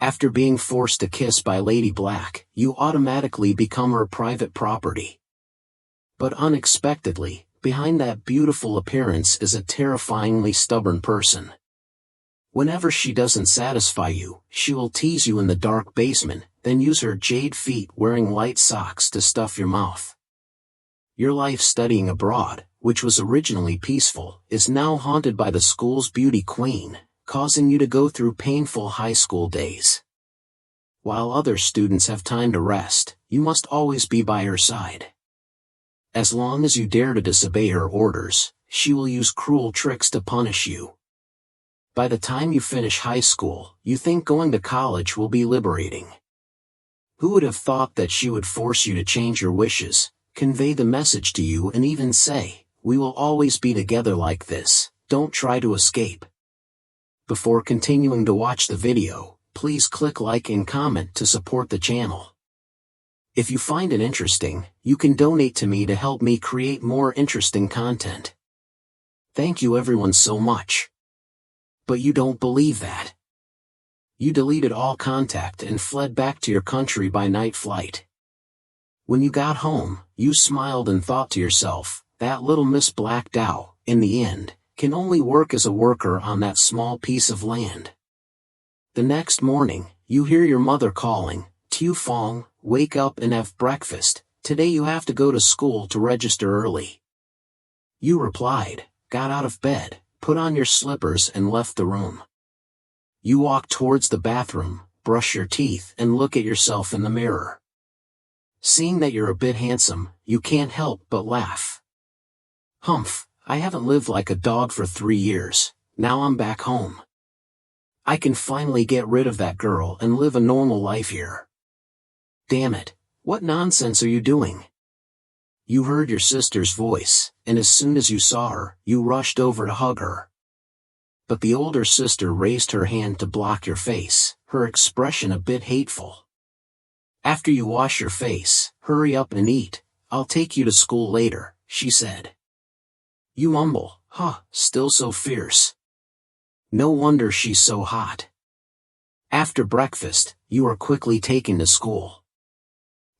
After being forced to kiss by Lady Black, you automatically become her private property. But unexpectedly, behind that beautiful appearance is a terrifyingly stubborn person. Whenever she doesn't satisfy you, she will tease you in the dark basement, then use her jade feet wearing light socks to stuff your mouth. Your life studying abroad, which was originally peaceful, is now haunted by the school's beauty queen, causing you to go through painful high school days. While other students have time to rest, you must always be by her side. As long as you dare to disobey her orders, she will use cruel tricks to punish you. By the time you finish high school, you think going to college will be liberating. Who would have thought that she would force you to change your wishes, convey the message to you, and even say, "We will always be together like this, don't try to escape." Before continuing to watch the video, please click like and comment to support the channel. If you find it interesting, you can donate to me to help me create more interesting content. Thank you everyone so much. But you don't believe that. You deleted all contact and fled back to your country by night flight. When you got home, you smiled and thought to yourself, that little Miss Black Dow, in the end, can only work as a worker on that small piece of land. The next morning, you hear your mother calling, "Tu Fong, wake up and have breakfast, today you have to go to school to register early." You replied, got out of bed, put on your slippers and left the room. You walk towards the bathroom, brush your teeth and look at yourself in the mirror. Seeing that you're a bit handsome, you can't help but laugh. Humph, I haven't lived like a dog for 3 years, now I'm back home. I can finally get rid of that girl and live a normal life here. Damn it, what nonsense are you doing? You heard your sister's voice, and as soon as you saw her, you rushed over to hug her. But the older sister raised her hand to block your face, her expression a bit hateful. "After you wash your face, hurry up and eat, I'll take you to school later," she said. You mumble, "Huh, still so fierce. No wonder she's so hot." After breakfast, you are quickly taken to school.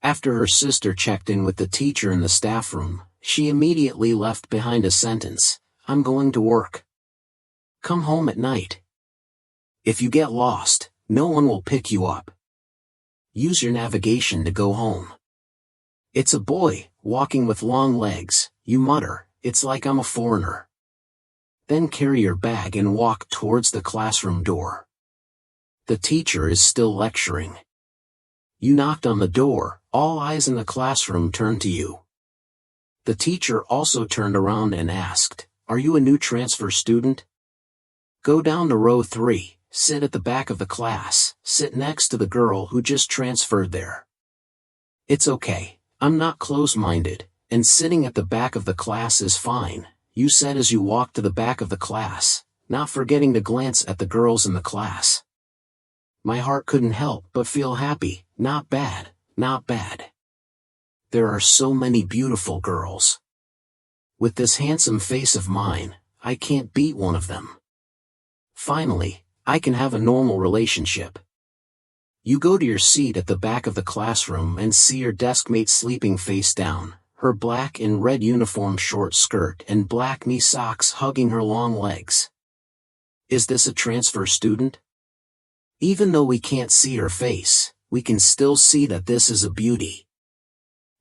After her sister checked in with the teacher in the staff room, she immediately left behind a sentence, "I'm going to work. Come home at night. If you get lost, no one will pick you up. Use your navigation to go home." It's a boy, walking with long legs, you mutter, "It's like I'm a foreigner." Then carry your bag and walk towards the classroom door. The teacher is still lecturing. You knocked on the door, all eyes in the classroom turned to you. The teacher also turned around and asked, "Are you a new transfer student? Go down to row 3, sit at the back of the class, sit next to the girl who just transferred there." "It's okay, I'm not close-minded, and sitting at the back of the class is fine," you said as you walked to the back of the class, not forgetting to glance at the girls in the class. My heart couldn't help but feel happy, not bad, not bad. There are so many beautiful girls. With this handsome face of mine, I can't beat one of them. Finally, I can have a normal relationship. You go to your seat at the back of the classroom and see your deskmate sleeping face down, her black and red uniform short skirt and black knee socks hugging her long legs. Is this a transfer student? Even though we can't see her face, we can still see that this is a beauty.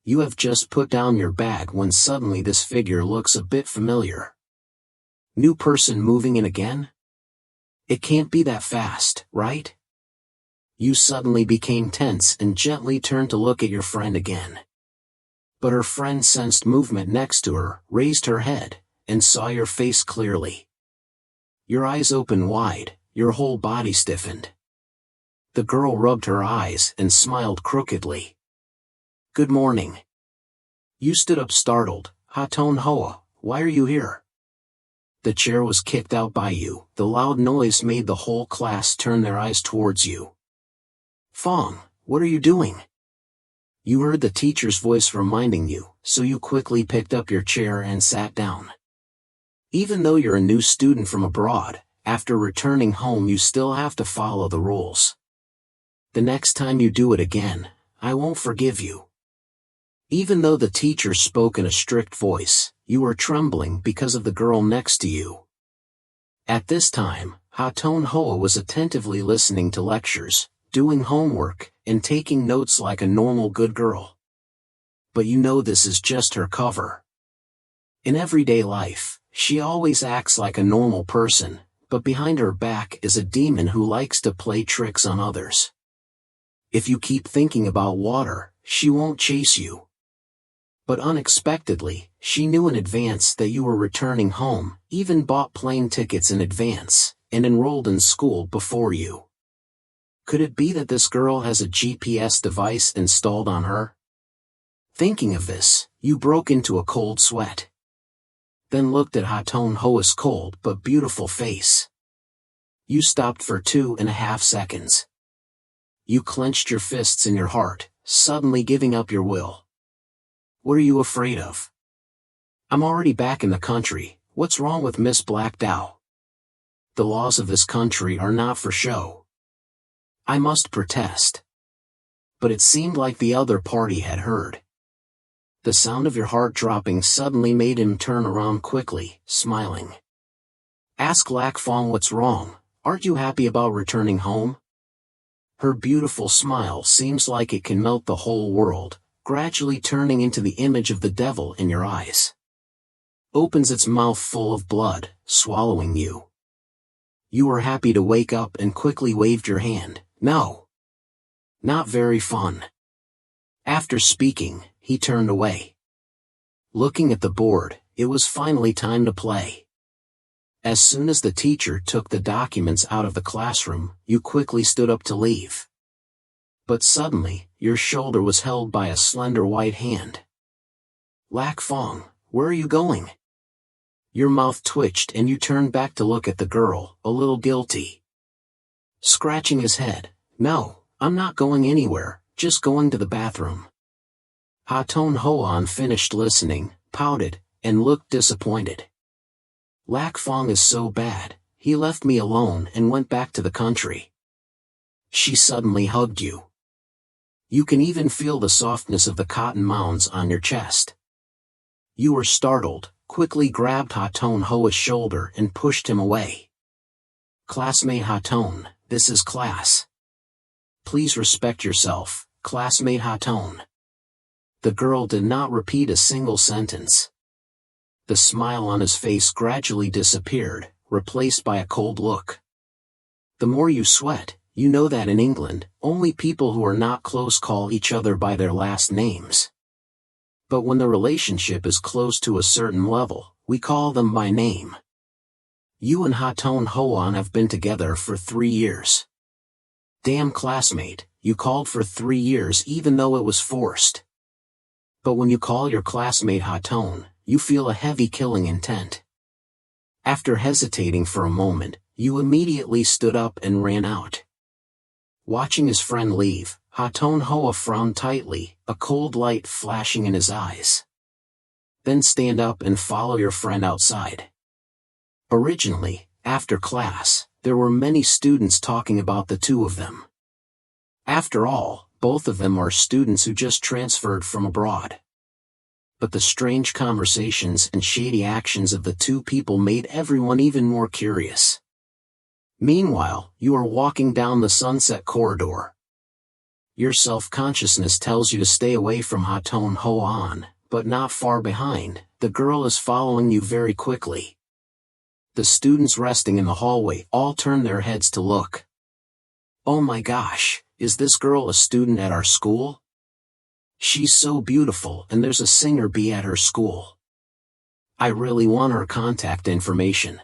You have just put down your bag when suddenly this figure looks a bit familiar. New person moving in again? It can't be that fast, right? You suddenly became tense and gently turned to look at your friend again. But her friend sensed movement next to her, raised her head, and saw your face clearly. Your eyes opened wide, your whole body stiffened. The girl rubbed her eyes and smiled crookedly. "Good morning." You stood up startled. "Haton Hoa, why are you here?" The chair was kicked out by you. The loud noise made the whole class turn their eyes towards you. "Fong, what are you doing?" You heard the teacher's voice reminding you, so you quickly picked up your chair and sat down. Even though you're a new student from abroad, after returning home you still have to follow the rules. The next time you do it again, I won't forgive you." Even though the teacher spoke in a strict voice, you were trembling because of the girl next to you. At this time, Haton Hoa was attentively listening to lectures, doing homework, and taking notes like a normal good girl. But you know this is just her cover. In everyday life, she always acts like a normal person, but behind her back is a demon who likes to play tricks on others. If you keep thinking about water, she won't chase you. But unexpectedly, she knew in advance that you were returning home, even bought plane tickets in advance, and enrolled in school before you. Could it be that this girl has a GPS device installed on her? Thinking of this, you broke into a cold sweat. Then looked at Haton Hoa's cold but beautiful face. You stopped for 2.5 seconds. You clenched your fists in your heart, suddenly giving up your will. What are you afraid of? I'm already back in the country. What's wrong with Miss Black Dow? The laws of this country are not for show. I must protest. But it seemed like the other party had heard. The sound of your heart dropping suddenly made him turn around quickly, smiling. Ask Lac Fong what's wrong. Aren't you happy about returning home? Her beautiful smile seems like it can melt the whole world, gradually turning into the image of the devil in your eyes. Opens its mouth full of blood, swallowing you. You were happy to wake up and quickly waved your hand. No. Not very fun. After speaking, he turned away. Looking at the board, it was finally time to play. As soon as the teacher took the documents out of the classroom, you quickly stood up to leave. But suddenly, your shoulder was held by a slender white hand. Lac Fong, where are you going? Your mouth twitched and you turned back to look at the girl, a little guilty. Scratching his head, no, I'm not going anywhere, just going to the bathroom. Haton Hoa finished listening, pouted, and looked disappointed. Lac Fong is so bad, he left me alone and went back to the country. She suddenly hugged you. You can even feel the softness of the cotton mounds on your chest. You were startled, quickly grabbed Haton Hoa's shoulder and pushed him away. Classmate Haton, this is class. Please respect yourself, classmate Haton. The girl did not repeat a single sentence. The smile on his face gradually disappeared, replaced by a cold look. The more you sweat, you know that in England, only people who are not close call each other by their last names. But when the relationship is close to a certain level, we call them by name. You and Haton Hoa have been together for 3 years. Damn classmate, you called for 3 years even though it was forced. But when you call your classmate Haton, you feel a heavy killing intent. After hesitating for a moment, you immediately stood up and ran out. Watching his friend leave, Haton Hoa frowned tightly, a cold light flashing in his eyes. Then stand up and follow your friend outside. Originally, after class, there were many students talking about the two of them. After all, both of them are students who just transferred from abroad. But the strange conversations and shady actions of the two people made everyone even more curious. Meanwhile, you are walking down the sunset corridor. Your self-consciousness tells you to stay away from Haton Hoa, but not far behind, the girl is following you very quickly. The students resting in the hallway all turn their heads to look. Oh my gosh, is this girl a student at our school? She's so beautiful and there's a singer bee at her school. I really want her contact information.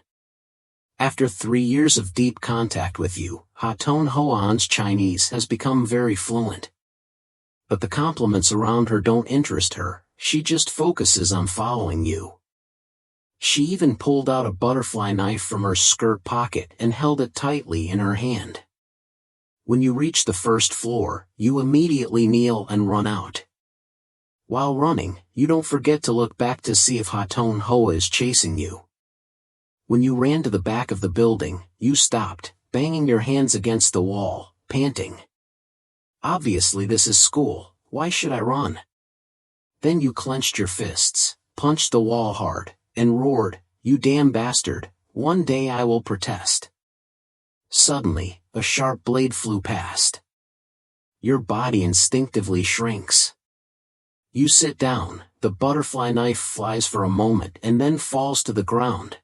After 3 years of deep contact with you, Haton Hoa's Chinese has become very fluent. But the compliments around her don't interest her, she just focuses on following you. She even pulled out a butterfly knife from her skirt pocket and held it tightly in her hand. When you reach the first floor, you immediately kneel and run out. While running, you don't forget to look back to see if Haton Hoa is chasing you. When you ran to the back of the building, you stopped, banging your hands against the wall, panting. Obviously this is school, why should I run? Then you clenched your fists, punched the wall hard, and roared, "You damn bastard, one day I will protest." Suddenly, a sharp blade flew past. Your body instinctively shrinks. You sit down, the butterfly knife flies for a moment and then falls to the ground.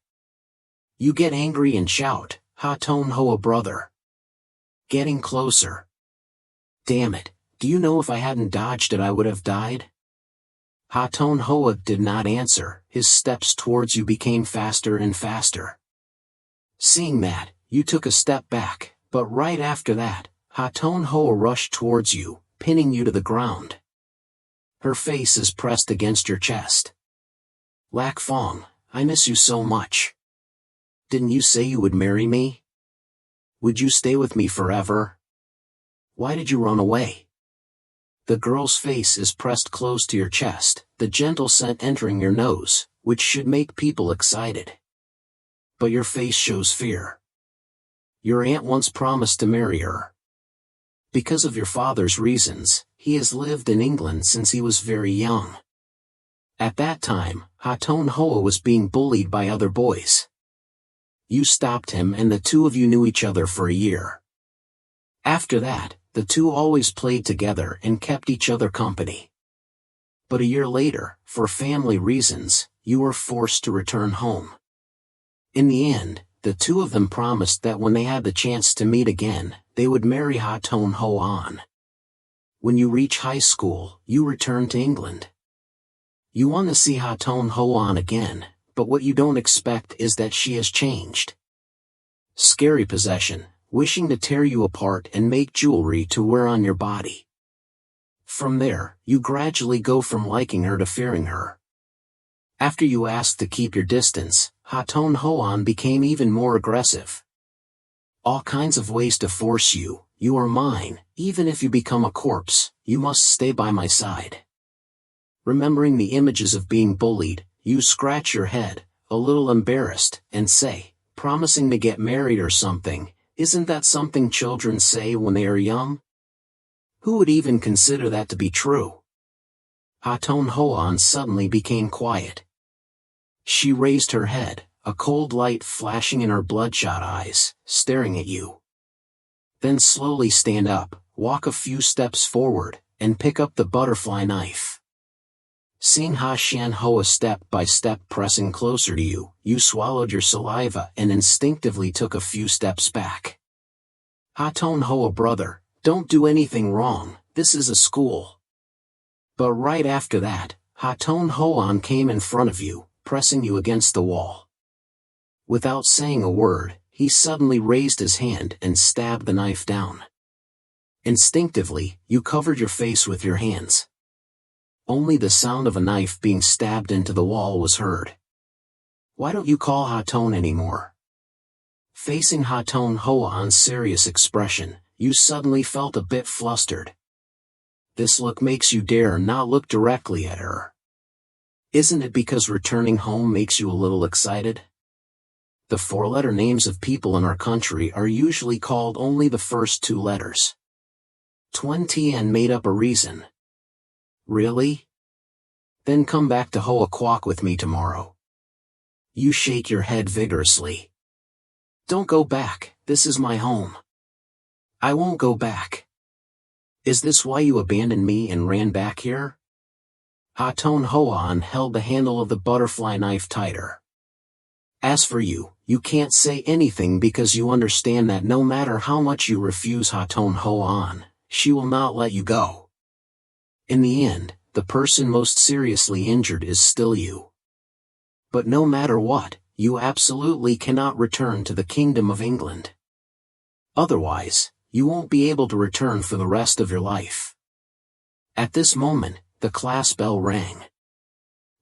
You get angry and shout, "Ha Ton Hoa brother!" Getting closer. "Damn it, do you know if I hadn't dodged it I would have died?" Ha Ton Hoa did not answer, his steps towards you became faster and faster. Seeing that, you took a step back, but right after that, Ha Ton Hoa rushed towards you, pinning you to the ground. Her face is pressed against your chest. "Lac Phong, I miss you so much. Didn't you say you would marry me? Would you stay with me forever? Why did you run away?" The girl's face is pressed close to your chest, the gentle scent entering your nose, which should make people excited. But your face shows fear. Your aunt once promised to marry her. Because of your father's reasons, he has lived in England since he was very young. At that time, Ha Ton Hoa was being bullied by other boys. You stopped him and the two of you knew each other for a year. After that, the two always played together and kept each other company. But a year later, for family reasons, you were forced to return home. In the end, the two of them promised that when they had the chance to meet again, they would marry Ha Ton Hoa. When you reach high school, you return to England. You want to see Ha Ton Hoa again, but what you don't expect is that she has changed. Scary possession, wishing to tear you apart and make jewelry to wear on your body. From there, you gradually go from liking her to fearing her. After you asked to keep your distance, Ha Ton Hoa became even more aggressive. All kinds of ways to force you, "You are mine, even if you become a corpse, you must stay by my side." Remembering the images of being bullied, you scratch your head, a little embarrassed, and say, "Promising to get married or something, isn't that something children say when they are young? Who would even consider that to be true?" Ha Ton Hoa suddenly became quiet. She raised her head, a cold light flashing in her bloodshot eyes, staring at you. Then slowly stand up, walk a few steps forward, and pick up the butterfly knife. Seeing Ha Shan Hoa step by step pressing closer to you, you swallowed your saliva and instinctively took a few steps back. "Ha Ton Hoa brother, don't do anything wrong, this is a school." But right after that, Ha Ton Hoa came in front of you, pressing you against the wall. Without saying a word, he suddenly raised his hand and stabbed the knife down. Instinctively, you covered your face with your hands. Only the sound of a knife being stabbed into the wall was heard. "Why don't you call Ha Ton anymore?" Facing Ha Ton Hoa's serious expression, you suddenly felt a bit flustered. This look makes you dare not look directly at her. Isn't it because returning home makes you a little excited? The four-letter names of people in our country are usually called only the first two letters. Tuen Tien made up a reason. Really? Then come back to Hoa Quoc with me tomorrow. You shake your head vigorously. Don't go back, this is my home. I won't go back. Is this why you abandoned me and ran back here? Ha Ton Hoa held the handle of the butterfly knife tighter. As for you, you can't say anything because you understand that no matter how much you refuse Ha Ton Hoa, she will not let you go. In the end, the person most seriously injured is still you. But no matter what, you absolutely cannot return to the Kingdom of England. Otherwise, you won't be able to return for the rest of your life. At this moment, the class bell rang.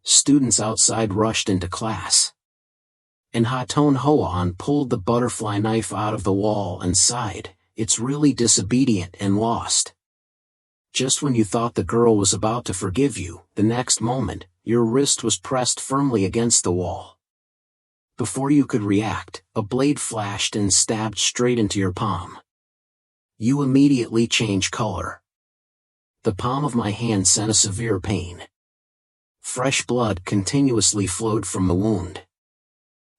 Students outside rushed into class. And Ha Ton Hoa pulled the butterfly knife out of the wall and sighed, "It's really disobedient and lost." Just when you thought the girl was about to forgive you, the next moment, your wrist was pressed firmly against the wall. Before you could react, a blade flashed and stabbed straight into your palm. You immediately change color. The palm of my hand sent a severe pain. Fresh blood continuously flowed from the wound.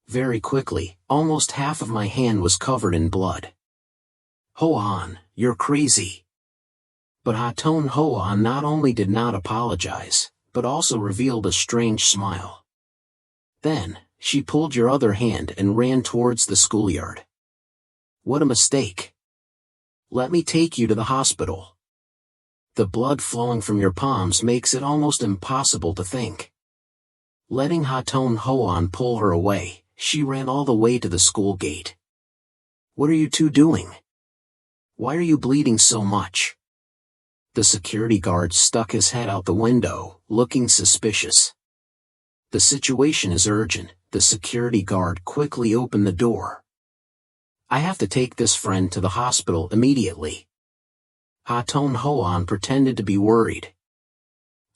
Very quickly, almost half of my hand was covered in blood. "Ho-an, you're crazy." But Ha-ton Ho-an not only did not apologize, but also revealed a strange smile. Then, she pulled your other hand and ran towards the schoolyard. "What a mistake. Let me take you to the hospital. The blood flowing from your palms makes it almost impossible to think." Letting Ha-ton Ho-an pull her away, she ran all the way to the school gate. "What are you two doing? Why are you bleeding so much?" The security guard stuck his head out the window, looking suspicious. "The situation is urgent," the security guard quickly opened the door. "I have to take this friend to the hospital immediately." Ha-ton Ho-an pretended to be worried.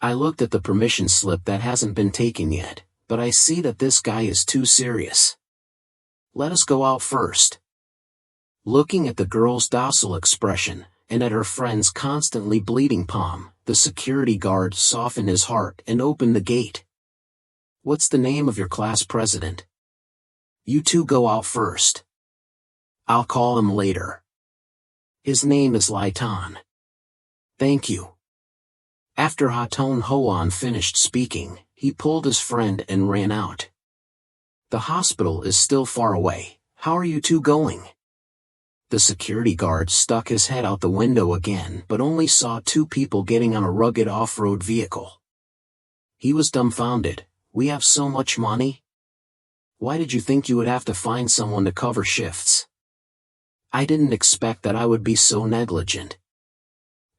"I looked at the permission slip that hasn't been taken yet, but I see that this guy is too serious. Let us go out first." Looking at the girl's docile expression, and at her friend's constantly bleeding palm, the security guard softened his heart and opened the gate. "What's the name of your class president? You two go out first. I'll call him later. His name is Laitan." "Thank you." After Ha-ton Ho-an finished speaking, he pulled his friend and ran out. "The hospital is still far away. How are you two going?" The security guard stuck his head out the window again but only saw two people getting on a rugged off-road vehicle. He was dumbfounded. "We have so much money? Why did you think you would have to find someone to cover shifts? I didn't expect that I would be so negligent."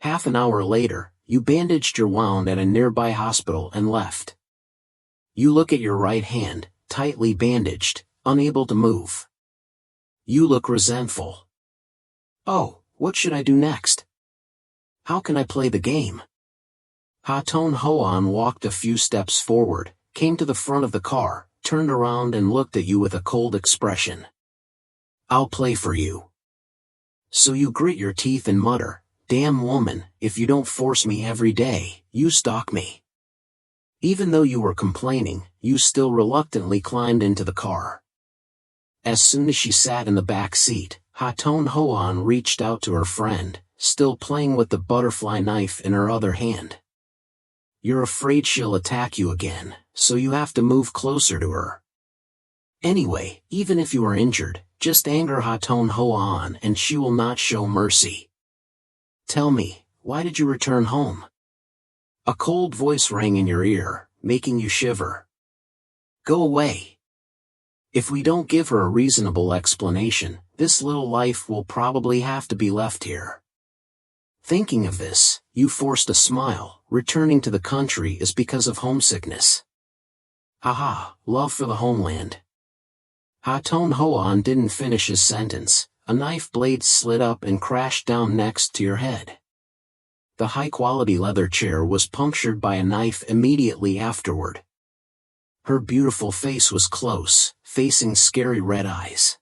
Half an hour later, you bandaged your wound at a nearby hospital and left. You look at your right hand, tightly bandaged, unable to move. You look resentful. "Oh, what should I do next? How can I play the game?" Ha-ton Ho-an walked a few steps forward, came to the front of the car, turned around and looked at you with a cold expression. "I'll play for you." So you grit your teeth and mutter, "Damn woman, if you don't force me every day, you stalk me." Even though you were complaining, you still reluctantly climbed into the car. As soon as she sat in the back seat, Ha-ton Ho-an reached out to her friend, still playing with the butterfly knife in her other hand. "You're afraid she'll attack you again, so you have to move closer to her. Anyway, even if you are injured, just anger Ha-ton Ho-an and she will not show mercy. Tell me, why did you return home?" A cold voice rang in your ear, making you shiver. "Go away. If we don't give her a reasonable explanation, this little life will probably have to be left here." Thinking of this, you forced a smile. Returning to the country is because of homesickness. Haha, love for the homeland. Ha-ton Ho-an didn't finish his sentence. A knife blade slid up and crashed down next to your head. The high-quality leather chair was punctured by a knife immediately afterward. Her beautiful face was close, facing scary red eyes.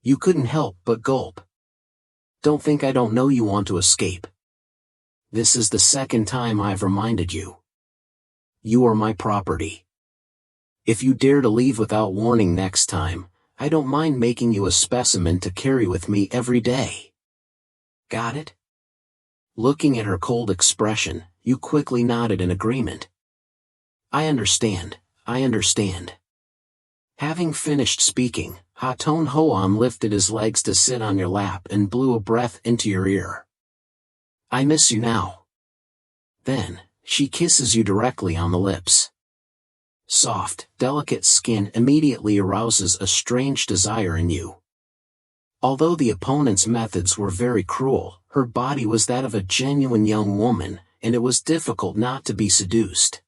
You couldn't help but gulp. "Don't think I don't know you want to escape. This is the second time I've reminded you. You are my property. If you dare to leave without warning next time, I don't mind making you a specimen to carry with me every day. Got it?" Looking at her cold expression, you quickly nodded in agreement. I understand. Having finished speaking, Ha-ton Ho-an lifted his legs to sit on your lap and blew a breath into your ear. "I miss you now." Then, she kisses you directly on the lips. Soft, delicate skin immediately arouses a strange desire in you. Although the opponent's methods were very cruel, her body was that of a genuine young woman, and it was difficult not to be seduced.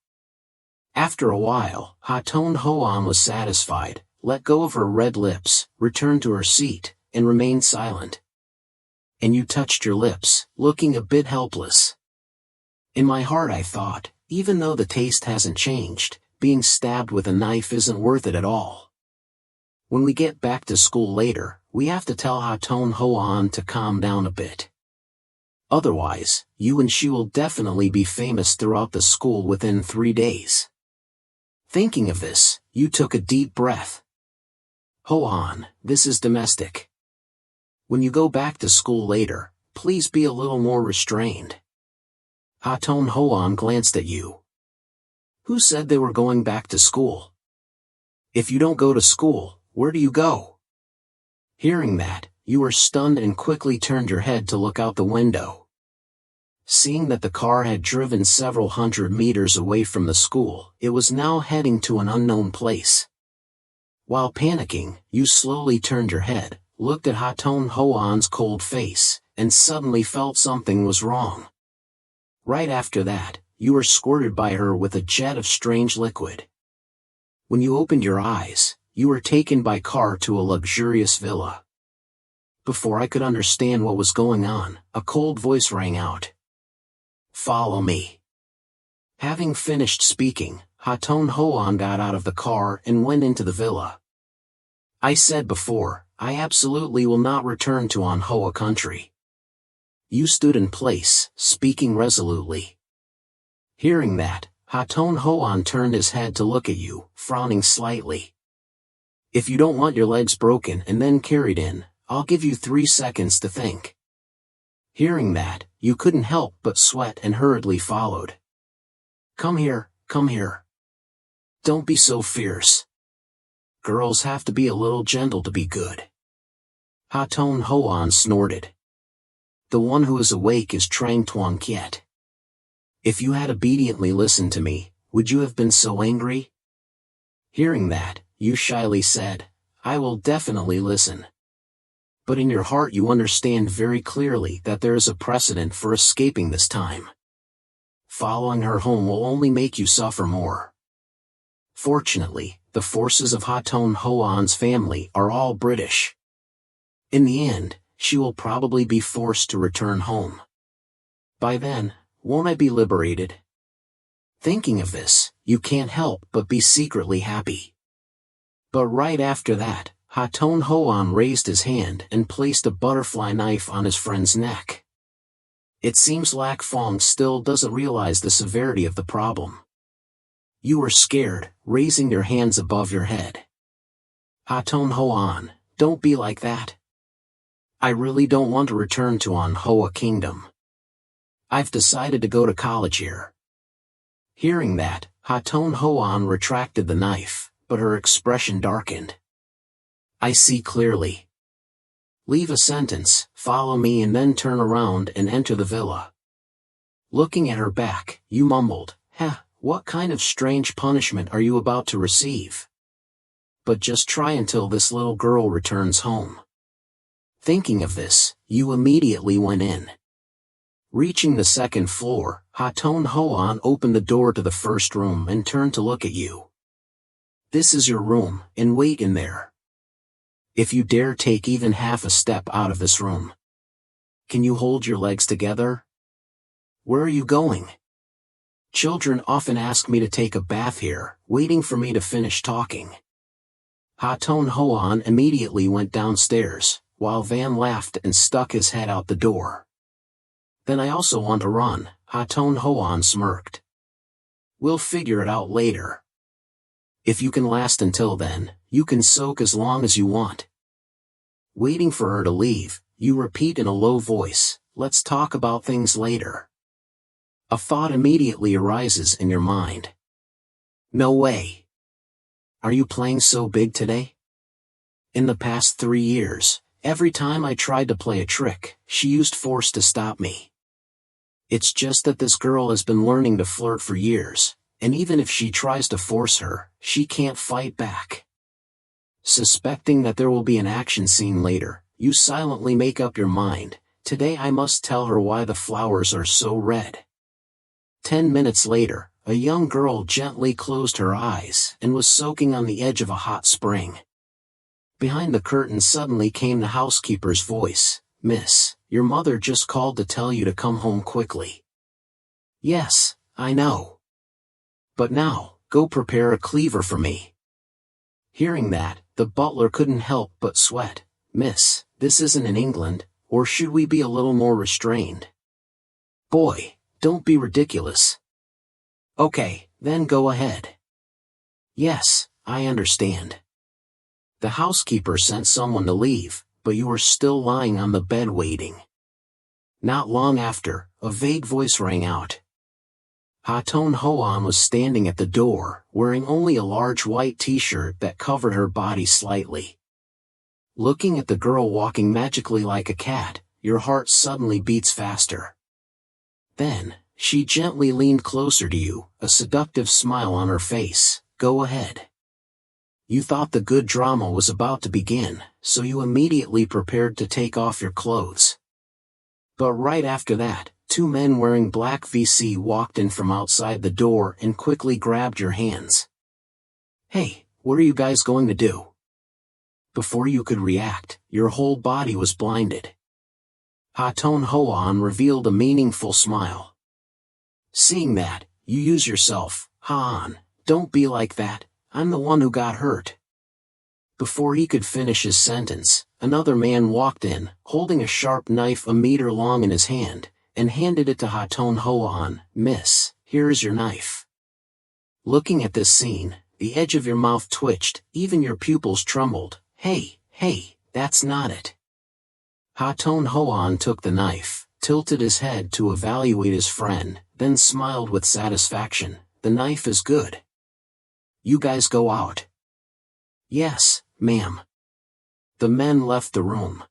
After a while, Ha-ton Ho-an was satisfied, let go of her red lips, returned to her seat, and remained silent. And you touched your lips, looking a bit helpless. In my heart I thought, even though the taste hasn't changed, being stabbed with a knife isn't worth it at all. When we get back to school later, we have to tell Ha-ton Ho-an to calm down a bit. Otherwise, you and she will definitely be famous throughout the school within 3 days. Thinking of this, you took a deep breath. Ho-an, this is domestic. When you go back to school later, please be a little more restrained. Ha-ton Ho-an glanced at you. Who said they were going back to school? If you don't go to school, where do you go? Hearing that, you were stunned and quickly turned your head to look out the window. Seeing that the car had driven several hundred meters away from the school, it was now heading to an unknown place. While panicking, you slowly turned your head, looked at Ha-ton Ho-an's cold face, and suddenly felt something was wrong. Right after that, you were squirted by her with a jet of strange liquid. When you opened your eyes, you were taken by car to a luxurious villa. Before I could understand what was going on, a cold voice rang out. Follow me. Having finished speaking, Ha-ton Ho-an got out of the car and went into the villa. I said before, I absolutely will not return to Anhoa country. You stood in place, speaking resolutely. Hearing that, Ha-ton Ho-an turned his head to look at you, frowning slightly. If you don't want your legs broken and then carried in, I'll give you 3 seconds to think. Hearing that, you couldn't help but sweat and hurriedly followed. Come here, come here. Don't be so fierce. Girls have to be a little gentle to be good. Ha-ton Ho-an snorted. The one who is awake is Trang Tuan Kiet. If you had obediently listened to me, would you have been so angry? Hearing that, you shyly said, I will definitely listen. But in your heart you understand very clearly that there is a precedent for escaping this time. Following her home will only make you suffer more. Fortunately, the forces of Ha-ton Ho-an's family are all British. In the end, she will probably be forced to return home. By then, won't I be liberated? Thinking of this, you can't help but be secretly happy. But right after that, Ha-ton Ho-an raised his hand and placed a butterfly knife on his friend's neck. It seems Lak Fong still doesn't realize the severity of the problem. You were scared, raising your hands above your head. Ha-ton Ho-an, don't be like that. I really don't want to return to Anhoa Kingdom. I've decided to go to college here. Hearing that, Ha-ton Ho-an retracted the knife, but her expression darkened. I see clearly. Leave a sentence, follow me and then turn around and enter the villa. Looking at her back, you mumbled, what kind of strange punishment are you about to receive? But just try until this little girl returns home. Thinking of this, you immediately went in. Reaching the second floor, Ha-ton Ho-an opened the door to the first room and turned to look at you. This is your room, and wait in there. If you dare take even half a step out of this room. Can you hold your legs together? Where are you going? Children often ask me to take a bath here, waiting for me to finish talking. Ha-ton Ho-an immediately went downstairs, while Van laughed and stuck his head out the door. Then I also want to run, Ha-ton Ho-an smirked. We'll figure it out later. If you can last until then, you can soak as long as you want. Waiting for her to leave, you repeat in a low voice, let's talk about things later. A thought immediately arises in your mind. No way. Are you playing so big today? In the past 3 years, every time I tried to play a trick, she used force to stop me. It's just that this girl has been learning to flirt for years, and even if she tries to force her, she can't fight back. Suspecting that there will be an action scene later, you silently make up your mind, today I must tell her why the flowers are so red. 10 minutes later, a young girl gently closed her eyes and was soaking on the edge of a hot spring. Behind the curtain suddenly came the housekeeper's voice, Miss, your mother just called to tell you to come home quickly. Yes, I know. But now, go prepare a cleaver for me. Hearing that, the butler couldn't help but sweat. Miss, this isn't in England, or should we be a little more restrained? Boy, don't be ridiculous. Okay, then go ahead. Yes, I understand. The housekeeper sent someone to leave, but you were still lying on the bed waiting. Not long after, a vague voice rang out. Haton Hoan was standing at the door, wearing only a large white t-shirt that covered her body slightly. Looking at the girl walking magically like a cat, your heart suddenly beats faster. Then, she gently leaned closer to you, a seductive smile on her face. Go ahead. You thought the good drama was about to begin, so you immediately prepared to take off your clothes. But right after that, two men wearing black VC walked in from outside the door and quickly grabbed your hands. Hey, what are you guys going to do? Before you could react, your whole body was blinded. Haton Hoan revealed a meaningful smile. Seeing that, you use yourself. Han, don't be like that, I'm the one who got hurt. Before he could finish his sentence, another man walked in, holding a sharp knife a meter long in his hand, and handed it to Haton Hoan. Miss, here is your knife. Looking at this scene, the edge of your mouth twitched, even your pupils trembled. Hey, that's not it. Haton Hoan took the knife, tilted his head to evaluate his friend, then smiled with satisfaction. The knife is good. You guys go out. Yes, ma'am. The men left the room.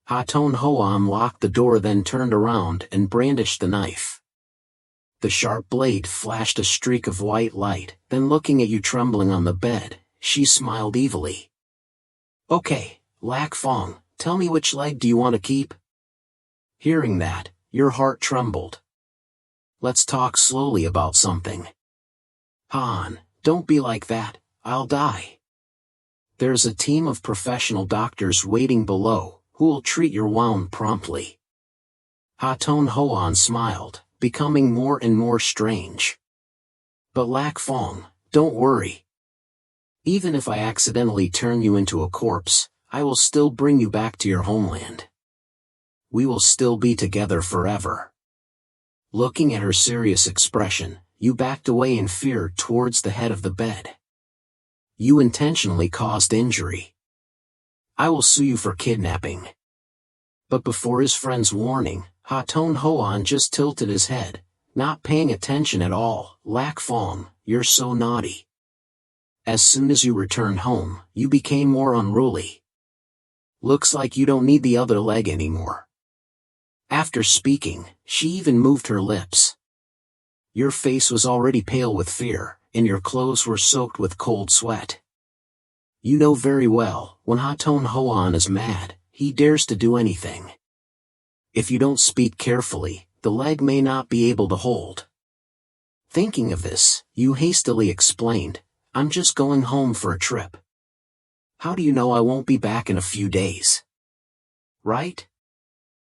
Haton Hoan locked the door, then turned around and brandished the knife. The sharp blade flashed a streak of white light, then looking at you trembling on the bed, she smiled evilly. Okay, Lak Fong, tell me which leg do you want to keep? Hearing that, your heart trembled. Let's talk slowly about something. Han, don't be like that, I'll die. There's a team of professional doctors waiting below, who will treat your wound promptly. Haton Hoan smiled, becoming more and more strange. But Lak Fong, don't worry. Even if I accidentally turn you into a corpse, I will still bring you back to your homeland. We will still be together forever. Looking at her serious expression, you backed away in fear towards the head of the bed. You intentionally caused injury. I will sue you for kidnapping. But before his friend's warning, Haton Hoan just tilted his head, not paying attention at all. Lak Fong, you're so naughty. As soon as you returned home, you became more unruly. Looks like you don't need the other leg anymore. After speaking, she even moved her lips. Your face was already pale with fear, and your clothes were soaked with cold sweat. You know very well, when Haton Hoan is mad, he dares to do anything. If you don't speak carefully, the leg may not be able to hold. Thinking of this, you hastily explained, I'm just going home for a trip. How do you know I won't be back in a few days? Right?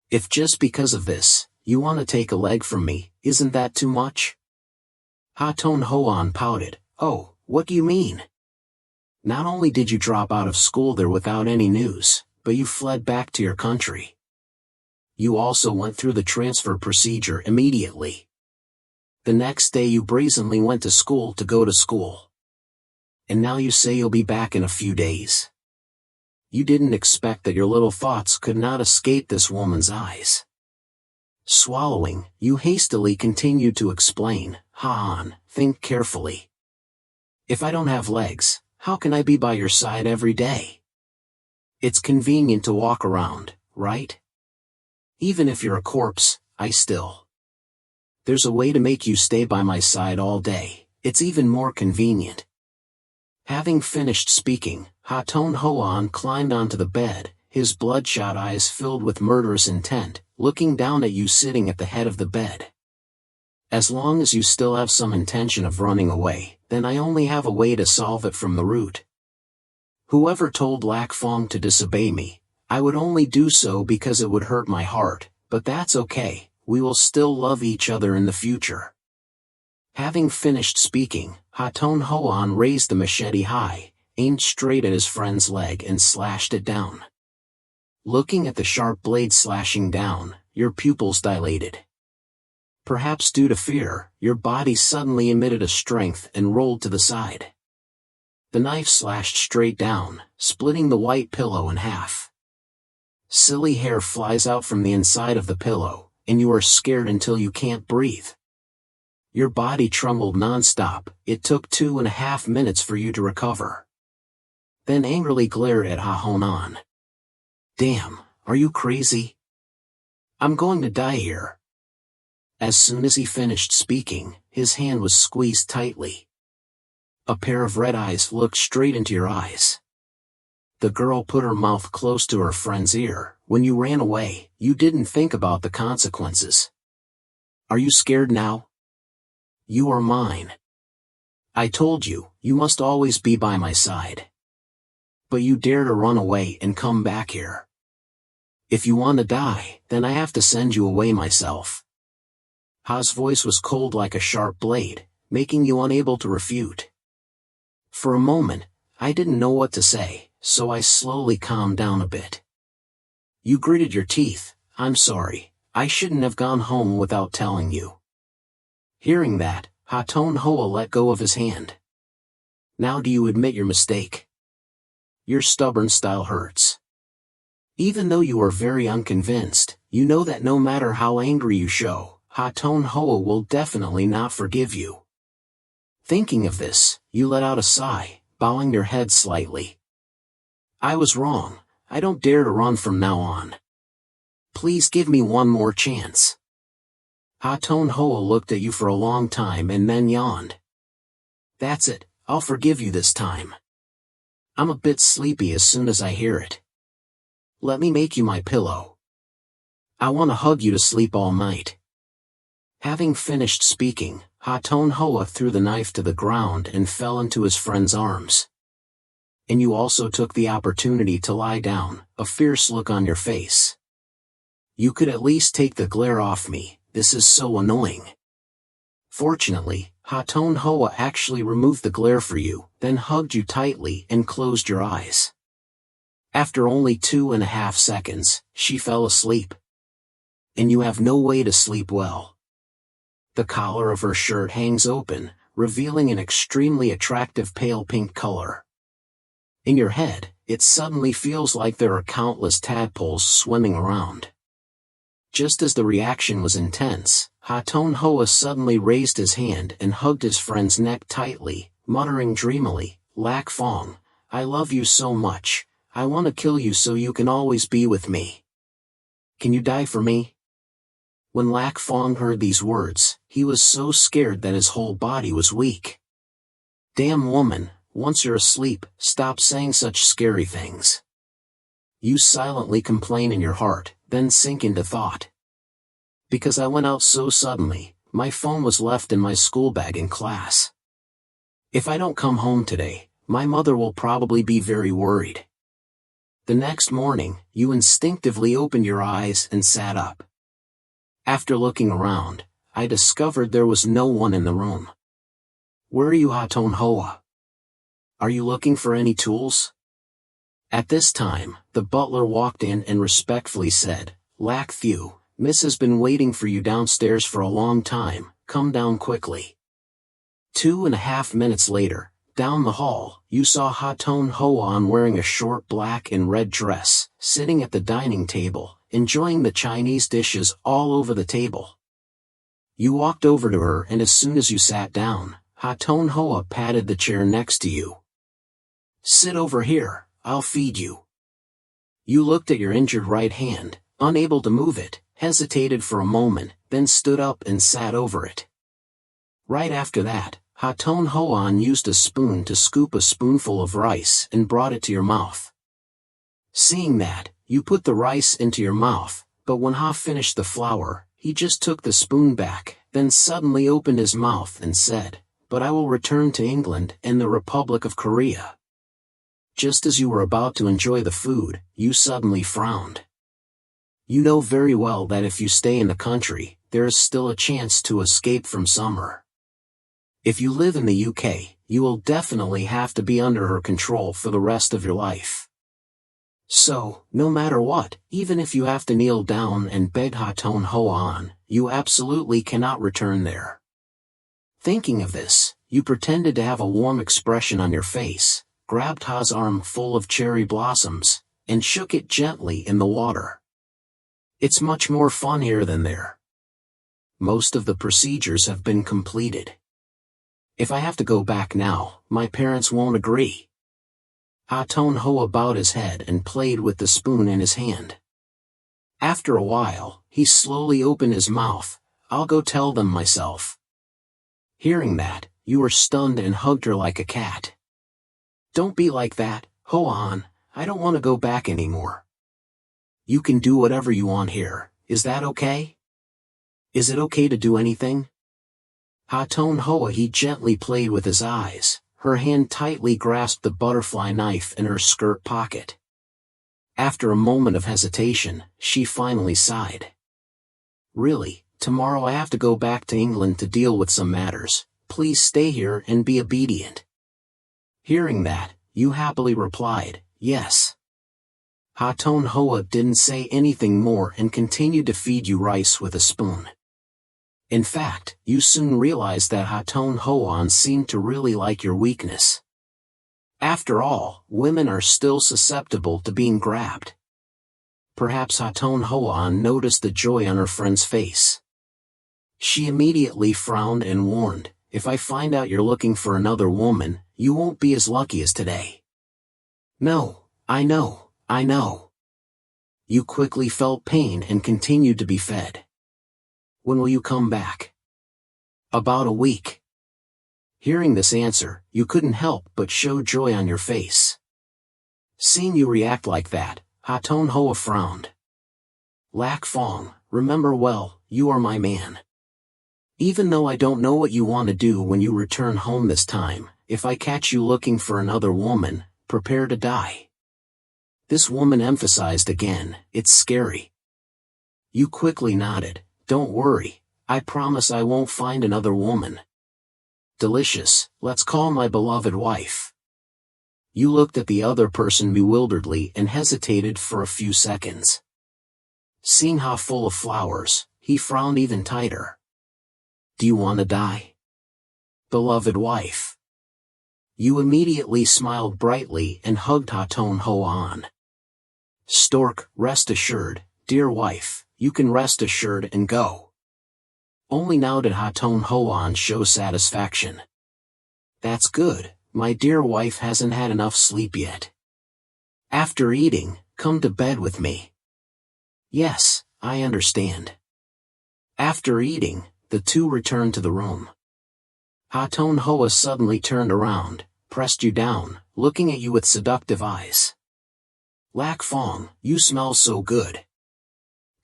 If just because of this, you want to take a leg from me, isn't that too much? Haton Hoan pouted. Oh, what do you mean? Not only did you drop out of school there without any news, but you fled back to your country. You also went through the transfer procedure immediately. The next day you brazenly went to school to go to school. And now you say you'll be back in a few days. You didn't expect that your little thoughts could not escape this woman's eyes. Swallowing, you hastily continued to explain, Han, think carefully. If I don't have legs, how can I be by your side every day? It's convenient to walk around, right? Even if you're a corpse, I still. There's a way to make you stay by my side all day, it's even more convenient. Having finished speaking, Haton Hoan climbed onto the bed, his bloodshot eyes filled with murderous intent, looking down at you sitting at the head of the bed. As long as you still have some intention of running away, then I only have a way to solve it from the root. Whoever told Lak Fong to disobey me, I would only do so because it would hurt my heart, but that's okay, we will still love each other in the future. Having finished speaking, Haton Hoan raised the machete high, aimed straight at his friend's leg and slashed it down. Looking at the sharp blade slashing down, your pupils dilated. Perhaps due to fear, your body suddenly emitted a strength and rolled to the side. The knife slashed straight down, splitting the white pillow in half. Silly hair flies out from the inside of the pillow, and you are scared until you can't breathe. Your body trembled non-stop. It took 2.5 minutes for you to recover. Then angrily glared at Ha-Honan. Damn, are you crazy? I'm going to die here. As soon as he finished speaking, his hand was squeezed tightly. A pair of red eyes looked straight into your eyes. The girl put her mouth close to her friend's ear. When you ran away, you didn't think about the consequences. Are you scared now? You are mine. I told you, you must always be by my side. But you dare to run away and come back here. If you want to die, then I have to send you away myself. Ha's voice was cold like a sharp blade, making you unable to refute. For a moment, I didn't know what to say, so I slowly calmed down a bit. You gritted your teeth. I'm sorry, I shouldn't have gone home without telling you. Hearing that, Ha-Ton-Hoa let go of his hand. Now do you admit your mistake? Your stubborn style hurts. Even though you are very unconvinced, you know that no matter how angry you show, Ha-Ton-Hoa will definitely not forgive you. Thinking of this, you let out a sigh, bowing your head slightly. I was wrong. I don't dare to run from now on. Please give me one more chance. Ha-Ton-Hoa looked at you for a long time and then yawned. That's it, I'll forgive you this time. I'm a bit sleepy as soon as I hear it. Let me make you my pillow. I want to hug you to sleep all night. Having finished speaking, Ha-Ton-Hoa threw the knife to the ground and fell into his friend's arms. And you also took the opportunity to lie down, a fierce look on your face. You could at least take the glare off me, this is so annoying. Fortunately, Ha-Ton-Hoa actually removed the glare for you, then hugged you tightly and closed your eyes. After only 2.5 seconds, she fell asleep. And you have no way to sleep well. The collar of her shirt hangs open, revealing an extremely attractive pale pink color. In your head, it suddenly feels like there are countless tadpoles swimming around. Just as the reaction was intense, Ha-Ton-Hoa suddenly raised his hand and hugged his friend's neck tightly, muttering dreamily, Lac Phong, I love you so much, I want to kill you so you can always be with me. Can you die for me? When Lac Phong heard these words, he was so scared that his whole body was weak. Damn woman, once you're asleep, stop saying such scary things. You silently complain in your heart, then sink into thought. Because I went out so suddenly, my phone was left in my school bag in class. If I don't come home today, my mother will probably be very worried. The next morning, you instinctively opened your eyes and sat up. After looking around, I discovered there was no one in the room. Where are you, Ha-Ton-Hoa? Are you looking for any tools? At this time, the butler walked in and respectfully said, Lac Thieu, Miss has been waiting for you downstairs for a long time, come down quickly. 2.5 minutes later, down the hall, you saw Ha-Ton-Hoa wearing a short black and red dress, sitting at the dining table, enjoying the Chinese dishes all over the table. You walked over to her and as soon as you sat down, Ha-Ton-Hoa patted the chair next to you. Sit over here, I'll feed you. You looked at your injured right hand, unable to move it, hesitated for a moment, then stood up and sat over it. Right after that, Ha-Ton-Hoa used a spoon to scoop a spoonful of rice and brought it to your mouth. Seeing that, you put the rice into your mouth, but when Ha finished the flour, he just took the spoon back, then suddenly opened his mouth and said, But I will return to England and the Republic of Korea. Just as you were about to enjoy the food, you suddenly frowned. You know very well that if you stay in the country, there is still a chance to escape from summer. If you live in the UK, you will definitely have to be under her control for the rest of your life. So, no matter what, even if you have to kneel down and beg Haton Hoan, you absolutely cannot return there. Thinking of this, you pretended to have a warm expression on your face, grabbed Ha's arm full of cherry blossoms, and shook it gently in the water. It's much more fun here than there. Most of the procedures have been completed. If I have to go back now, my parents won't agree. Haton Hoa bowed his head and played with the spoon in his hand. After a while, he slowly opened his mouth. I'll go tell them myself. Hearing that, you were stunned and hugged her like a cat. Don't be like that, Hoan, I don't want to go back anymore. You can do whatever you want here, is that okay? Is it okay to do anything? Haton Hoa he gently played with his eyes. Her hand tightly grasped the butterfly knife in her skirt pocket. After a moment of hesitation, she finally sighed. Really, tomorrow I have to go back to England to deal with some matters. Please stay here and be obedient. Hearing that, you happily replied, yes. Haton Hoa didn't say anything more and continued to feed you rice with a spoon. In fact, you soon realized that Haton Hoan seemed to really like your weakness. After all, women are still susceptible to being grabbed. Perhaps Haton Hoan noticed the joy on her friend's face. She immediately frowned and warned, if I find out you're looking for another woman, you won't be as lucky as today. No, I know. You quickly felt pain and continued to be fed. When will you come back? About a week. Hearing this answer, you couldn't help but show joy on your face. Seeing you react like that, Haton Hoa frowned. Lak Fong, remember well, you are my man. Even though I don't know what you want to do when you return home this time, if I catch you looking for another woman, prepare to die. This woman emphasized again, it's scary. You quickly nodded. Don't worry, I promise I won't find another woman. Delicious, let's call my beloved wife. You looked at the other person bewilderedly and hesitated for a few seconds. Seeing how full of flowers, he frowned even tighter. Do you want to die? Beloved wife. You immediately smiled brightly and hugged Haton Hoan. Stork, rest assured, dear wife. You can rest assured and go. Only now did Haton Hoan show satisfaction. That's good, my dear wife hasn't had enough sleep yet. After eating, come to bed with me. Yes, I understand. After eating, the two returned to the room. Haton Hoa suddenly turned around, pressed you down, looking at you with seductive eyes. Lak Fong, you smell so good.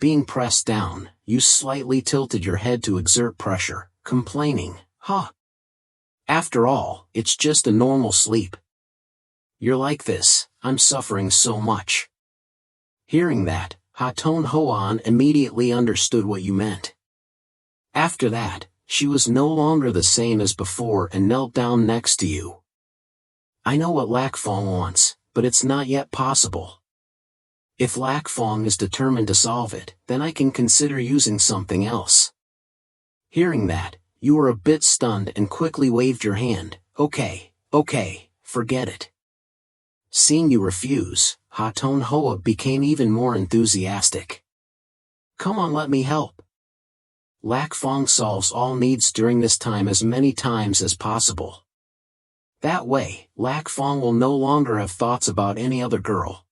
Being pressed down, you slightly tilted your head to exert pressure, complaining, After all, it's just a normal sleep. You're like this, I'm suffering so much. Hearing that, Haton Hoan immediately understood what you meant. After that, she was no longer the same as before and knelt down next to you. I know what Lak Fong wants, but it's not yet possible. If Lak Fong is determined to solve it, then I can consider using something else. Hearing that, you were a bit stunned and quickly waved your hand. Okay, forget it. Seeing you refuse, Haton Hoa became even more enthusiastic. Come on, let me help. Lak Fong solves all needs during this time as many times as possible. That way, Lak Fong will no longer have thoughts about any other girl.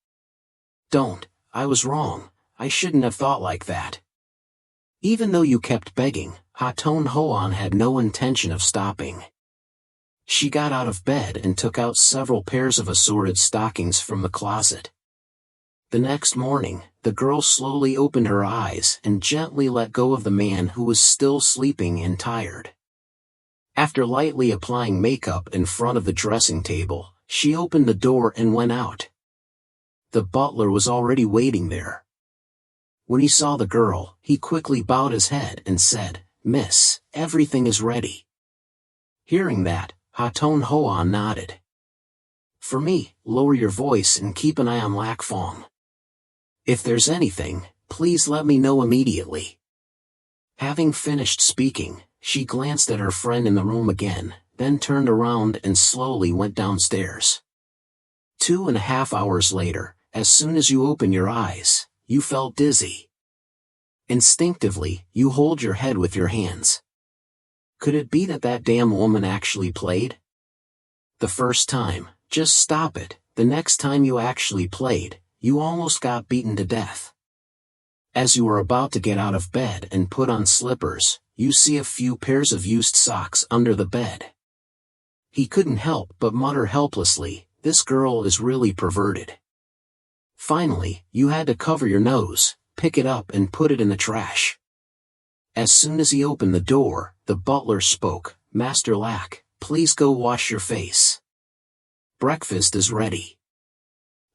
Don't, I was wrong, I shouldn't have thought like that. Even though you kept begging, Haton Hoan had no intention of stopping. She got out of bed and took out several pairs of assorted stockings from the closet. The next morning, the girl slowly opened her eyes and gently let go of the man who was still sleeping and tired. After lightly applying makeup in front of the dressing table, she opened the door and went out. The butler was already waiting there. When he saw the girl, he quickly bowed his head and said, Miss, everything is ready. Hearing that, Haton Hoa nodded. For me, lower your voice and keep an eye on Lak Fong. If there's anything, please let me know immediately. Having finished speaking, she glanced at her friend in the room again, then turned around and slowly went downstairs. 2.5 hours later, as soon as you open your eyes, you felt dizzy. Instinctively, you hold your head with your hands. Could it be that that damn woman actually played? The first time, just stop it. The next time you actually played, you almost got beaten to death. As you were about to get out of bed and put on slippers, you see a few pairs of used socks under the bed. He couldn't help but mutter helplessly, "This girl is really perverted." Finally, you had to cover your nose, pick it up and put it in the trash. As soon as he opened the door, the butler spoke, "Master Lak, please go wash your face. Breakfast is ready.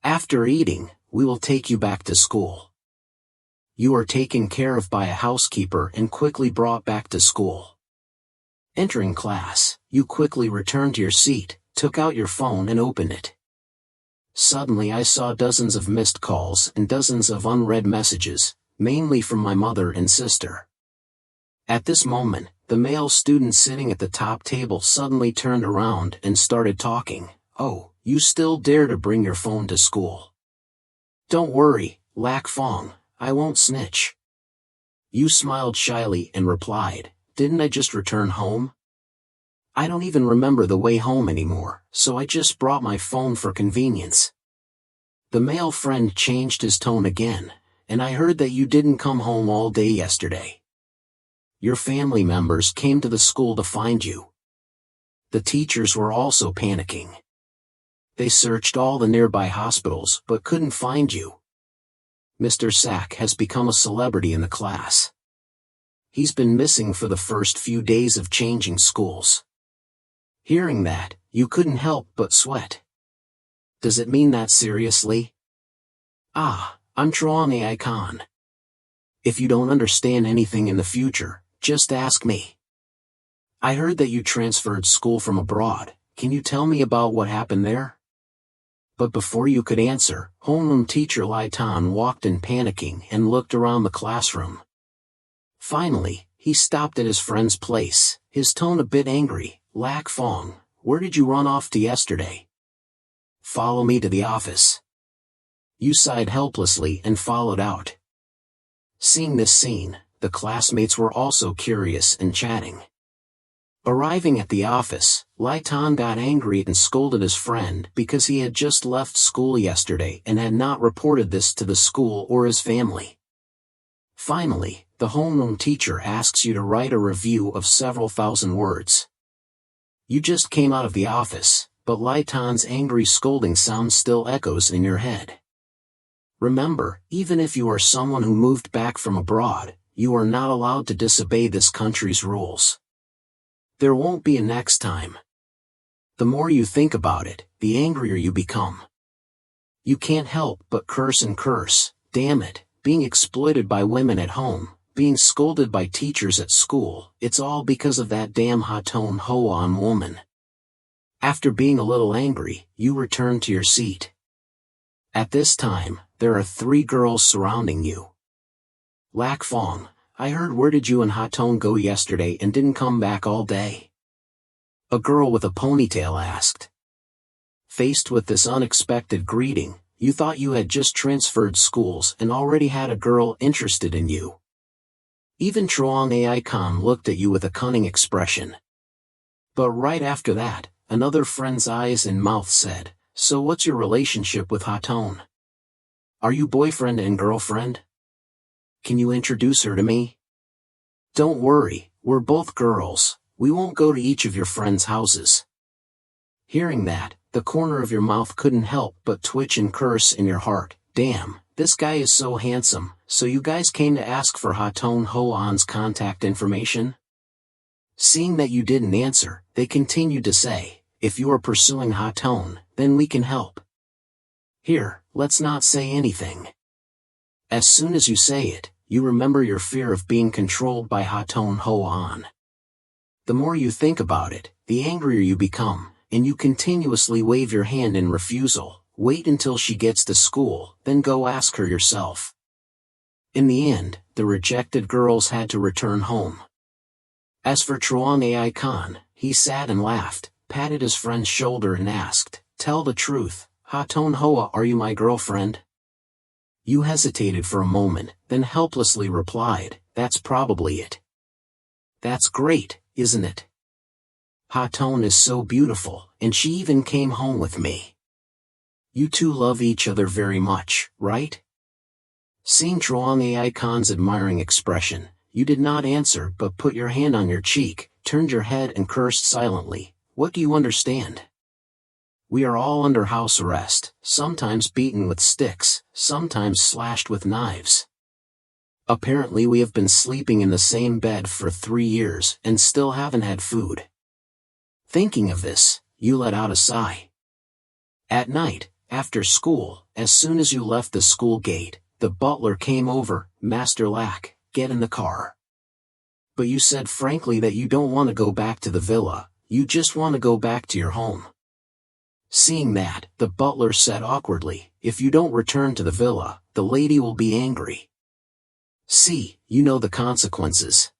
After eating, we will take you back to school." You are taken care of by a housekeeper and quickly brought back to school. Entering class, you quickly returned to your seat, took out your phone and opened it. Suddenly I saw dozens of missed calls and dozens of unread messages, mainly from my mother and sister. At this moment, the male student sitting at the top table suddenly turned around and started talking. "Oh, you still dare to bring your phone to school? Don't worry, Lak Fong, I won't snitch." You smiled shyly and replied, "Didn't I just return home? I don't even remember the way home anymore, so I just brought my phone for convenience." The male friend changed his tone again, "And I heard that you didn't come home all day yesterday. Your family members came to the school to find you." The teachers were also panicking. They searched all the nearby hospitals but couldn't find you. Mr. Sak has become a celebrity in the class. He's been missing for the first few days of changing schools. Hearing that, you couldn't help but sweat. Does it mean that seriously? "Ah, I'm Chuang Ai Khan. If you don't understand anything in the future, just ask me. I heard that you transferred school from abroad. Can you tell me about what happened there?" But before you could answer, homeroom teacher Lai Tan walked in panicking and looked around the classroom. Finally, he stopped at his friend's place, his tone a bit angry. "Lak Fong, where did you run off to yesterday? Follow me to the office." You sighed helplessly and followed out. Seeing this scene, the classmates were also curious and chatting. Arriving at the office, Lai Tan got angry and scolded his friend because he had just left school yesterday and had not reported this to the school or his family. Finally, the homeroom teacher asks you to write a review of several thousand words. You just came out of the office, but Lai Tan's angry scolding sound still echoes in your head. Remember, even if you are someone who moved back from abroad, you are not allowed to disobey this country's rules. There won't be a next time. The more you think about it, the angrier you become. You can't help but curse and curse. Damn it, being exploited by women at home, being scolded by teachers at school, it's all because of that damn Haton Hoan woman. After being a little angry, you return to your seat. At this time, there are 3 girls surrounding you. "Lak Fong, I heard where did you and Haton go yesterday and didn't come back all day?" A girl with a ponytail asked. Faced with this unexpected greeting, you thought you had just transferred schools and already had a girl interested in you. Even Chuang Ai Khan looked at you with a cunning expression. But right after that, another friend's eyes and mouth said, "So what's your relationship with Haton? Are you boyfriend and girlfriend? Can you introduce her to me?" "Don't worry, we're both girls, we won't go to each of your friends' houses." Hearing that, the corner of your mouth couldn't help but twitch and curse in your heart. Damn, this guy is so handsome, so you guys came to ask for Haton Hoan's contact information? Seeing that you didn't answer, they continued to say, "If you are pursuing Haton, then we can help. Here, let's not say anything." As soon as you say it, you remember your fear of being controlled by Haton Hoan. The more you think about it, the angrier you become, and you continuously wave your hand in refusal. Wait until she gets to school, then go ask her yourself. In the end, the rejected girls had to return home. As for Truong Ai Khan, he sat and laughed, patted his friend's shoulder and asked, "Tell the truth, Ha Ton Hoa, are you my girlfriend?" You hesitated for a moment, then helplessly replied, "That's probably it." "That's great, isn't it? Ha Ton is so beautiful, and she even came home with me. You two love each other very much, right?" Seeing Truong Ai Khan's admiring expression, you did not answer but put your hand on your cheek, turned your head and cursed silently. "What do you understand? We are all under house arrest, sometimes beaten with sticks, sometimes slashed with knives. Apparently we have been sleeping in the same bed for 3 years and still haven't had food." Thinking of this, you let out a sigh. At night, after school, as soon as you left the school gate, the butler came over. "Master Lack, get in the car." But you said frankly that you don't want to go back to the villa, you just want to go back to your home. Seeing that, the butler said awkwardly, "If you don't return to the villa, the lady will be angry. See, you know the consequences."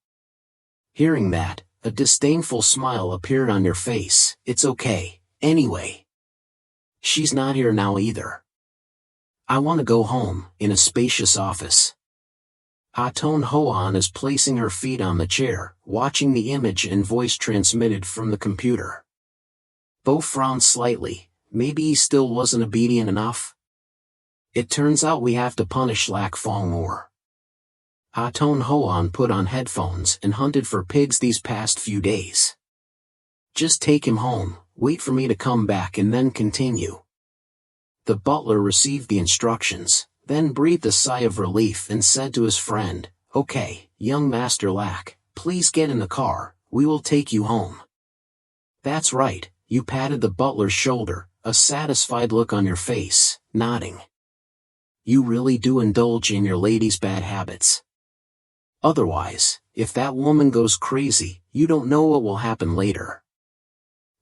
Hearing that, a disdainful smile appeared on your face. "It's okay, anyway. She's not here now either. I want to go home." In a spacious office, Ha Ton Hoan is placing her feet on the chair, watching the image and voice transmitted from the computer. Bo frowned slightly. Maybe he still wasn't obedient enough? "It turns out we have to punish Lac Fong more. Ha Ton Hoan put on headphones and hunted for pigs these past few days. Just take him home, wait for me to come back and then continue." The butler received the instructions, then breathed a sigh of relief and said to his friend, "Okay, young Master Lack, please get in the car, we will take you home." "That's right," you patted the butler's shoulder, a satisfied look on your face, nodding. "You really do indulge in your lady's bad habits. Otherwise, if that woman goes crazy, you don't know what will happen later.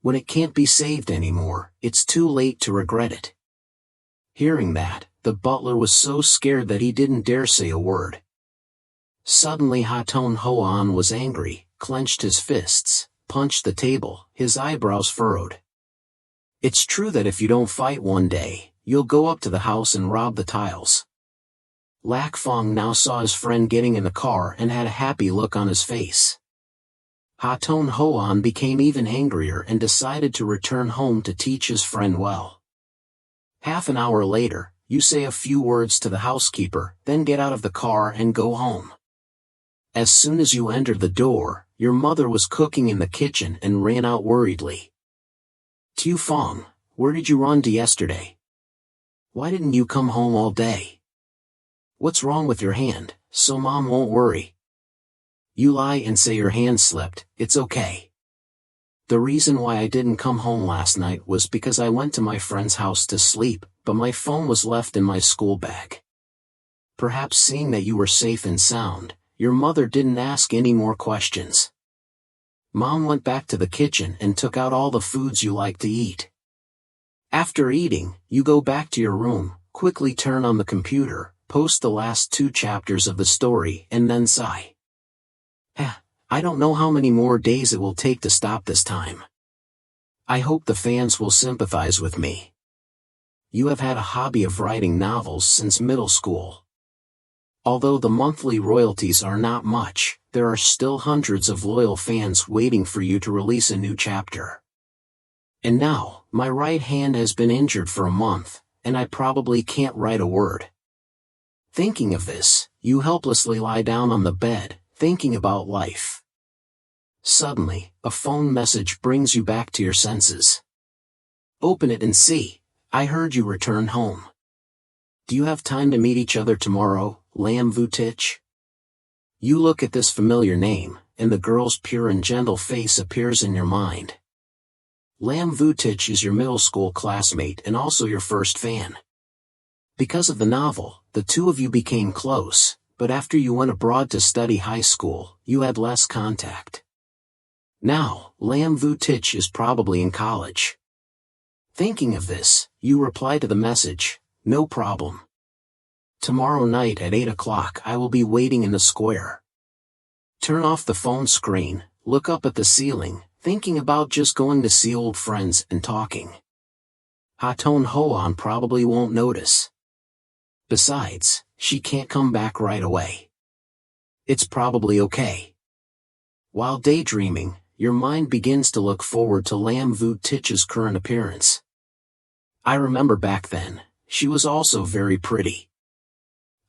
When it can't be saved anymore, it's too late to regret it." Hearing that, the butler was so scared that he didn't dare say a word. Suddenly Ha Ton Hoan was angry, clenched his fists, punched the table, his eyebrows furrowed. "It's true that if you don't fight one day, you'll go up to the house and rob the tiles." Lac Fong now saw his friend getting in the car and had a happy look on his face. Ha Ton Hoan became even angrier and decided to return home to teach his friend well. Half an hour later, you say a few words to the housekeeper, then get out of the car and go home. As soon as you entered the door, your mother was cooking in the kitchen and ran out worriedly. "Tu Fong, where did you run to yesterday? Why didn't you come home all day? What's wrong with your hand, so mom won't worry?" You lie and say your hand slipped. "It's okay. The reason why I didn't come home last night was because I went to my friend's house to sleep, but my phone was left in my school bag." Perhaps seeing that you were safe and sound, your mother didn't ask any more questions. Mom went back to the kitchen and took out all the foods you like to eat. After eating, you go back to your room, quickly turn on the computer, post the last 2 chapters of the story and then sigh. I don't know how many more days it will take to stop this time. I hope the fans will sympathize with me. You have had a hobby of writing novels since middle school. Although the monthly royalties are not much, there are still hundreds of loyal fans waiting for you to release a new chapter. And now, my right hand has been injured for a month, and I probably can't write a word. Thinking of this, you helplessly lie down on the bed, thinking about life. Suddenly, a phone message brings you back to your senses. Open it and see, I heard you returned home. Do you have time to meet each other tomorrow, Lam Vutich? You look at this familiar name, and the girl's pure and gentle face appears in your mind. Lam Vutich is your middle school classmate and also your first fan. Because of the novel, the two of you became close, but after you went abroad to study high school, you had less contact. Now, Lam Vu Tich is probably in college. Thinking of this, you reply to the message, "No problem. Tomorrow night at 8 o'clock I will be waiting in the square." Turn off the phone screen, look up at the ceiling, thinking about just going to see old friends and talking. Ha-Ton Ho-an probably won't notice. Besides, she can't come back right away. It's probably okay. While daydreaming, your mind begins to look forward to Lam Vu Tich's current appearance. I remember back then, she was also very pretty.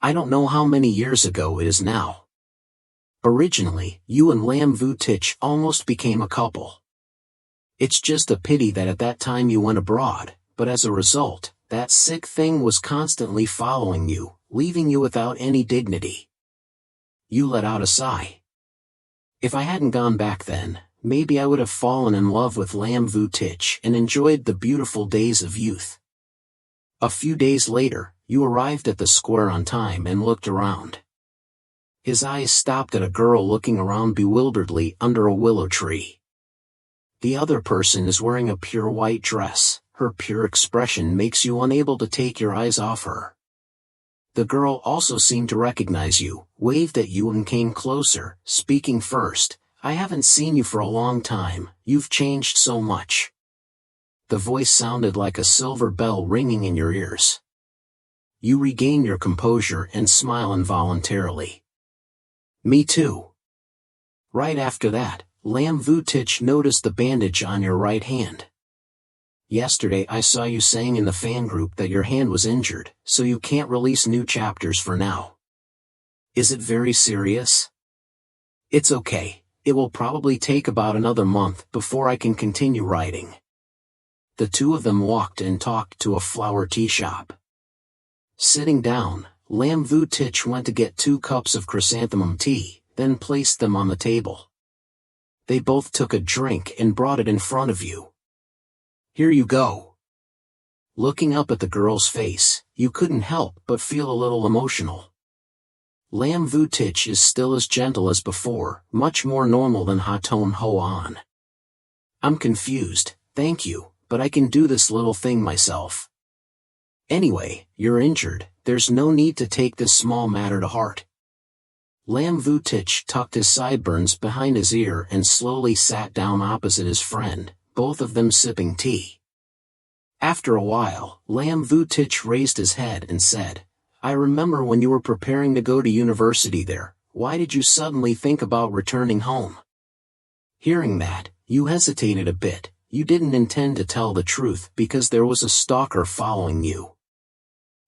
I don't know how many years ago it is now. Originally, you and Lam Vu Tich almost became a couple. It's just a pity that at that time you went abroad, but as a result, that sick thing was constantly following you, leaving you without any dignity. You let out a sigh. If I hadn't gone back then, maybe I would have fallen in love with Lam Vu Tich and enjoyed the beautiful days of youth. A few days later, you arrived at the square on time and looked around. His eyes stopped at a girl looking around bewilderedly under a willow tree. The other person is wearing a pure white dress. Her pure expression makes you unable to take your eyes off her. The girl also seemed to recognize you, waved at you and came closer, speaking first, "I haven't seen you for a long time, you've changed so much." The voice sounded like a silver bell ringing in your ears. You regain your composure and smile involuntarily. "Me too." Right after that, Lam Vu Tich noticed the bandage on your right hand. "Yesterday I saw you saying in the fan group that your hand was injured, so you can't release new chapters for now. Is it very serious?" "It's okay, it will probably take about another month before I can continue writing." The two of them walked and talked to a flower tea shop. Sitting down, Lam Vu Tich went to get 2 cups of chrysanthemum tea, then placed them on the table. They both took a drink and brought it in front of you. "Here you go." Looking up at the girl's face, you couldn't help but feel a little emotional. Lam Vu Tich is still as gentle as before, much more normal than Ha-Ton Ho-an. "I'm confused, thank you, but I can do this little thing myself." "Anyway, you're injured, there's no need to take this small matter to heart." Lam Vu Tich tucked his sideburns behind his ear and slowly sat down opposite his friend, both of them sipping tea. After a while, Lam Vu Tich raised his head and said, "I remember when you were preparing to go to university there, why did you suddenly think about returning home?" Hearing that, you hesitated a bit. You didn't intend to tell the truth because there was a stalker following you.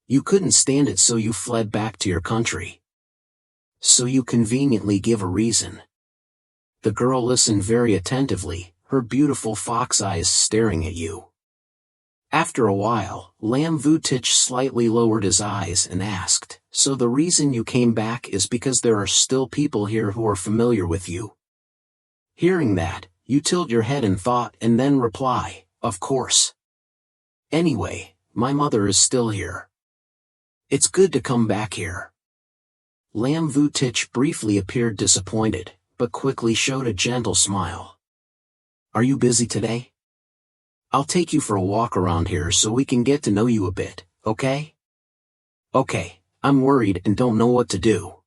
You couldn't stand it, so you fled back to your country. So you conveniently give a reason. The girl listened very attentively, her beautiful fox eyes staring at you. After a while, Lam Vu Tich slightly lowered his eyes and asked, "So the reason you came back is because there are still people here who are familiar with you?" Hearing that, you tilt your head in thought and then reply, "Of course. Anyway, my mother is still here. It's good to come back here." Lam Vu Tich briefly appeared disappointed, but quickly showed a gentle smile. "Are you busy today? I'll take you for a walk around here so we can get to know you a bit, okay?" "Okay, I'm worried and don't know what to do."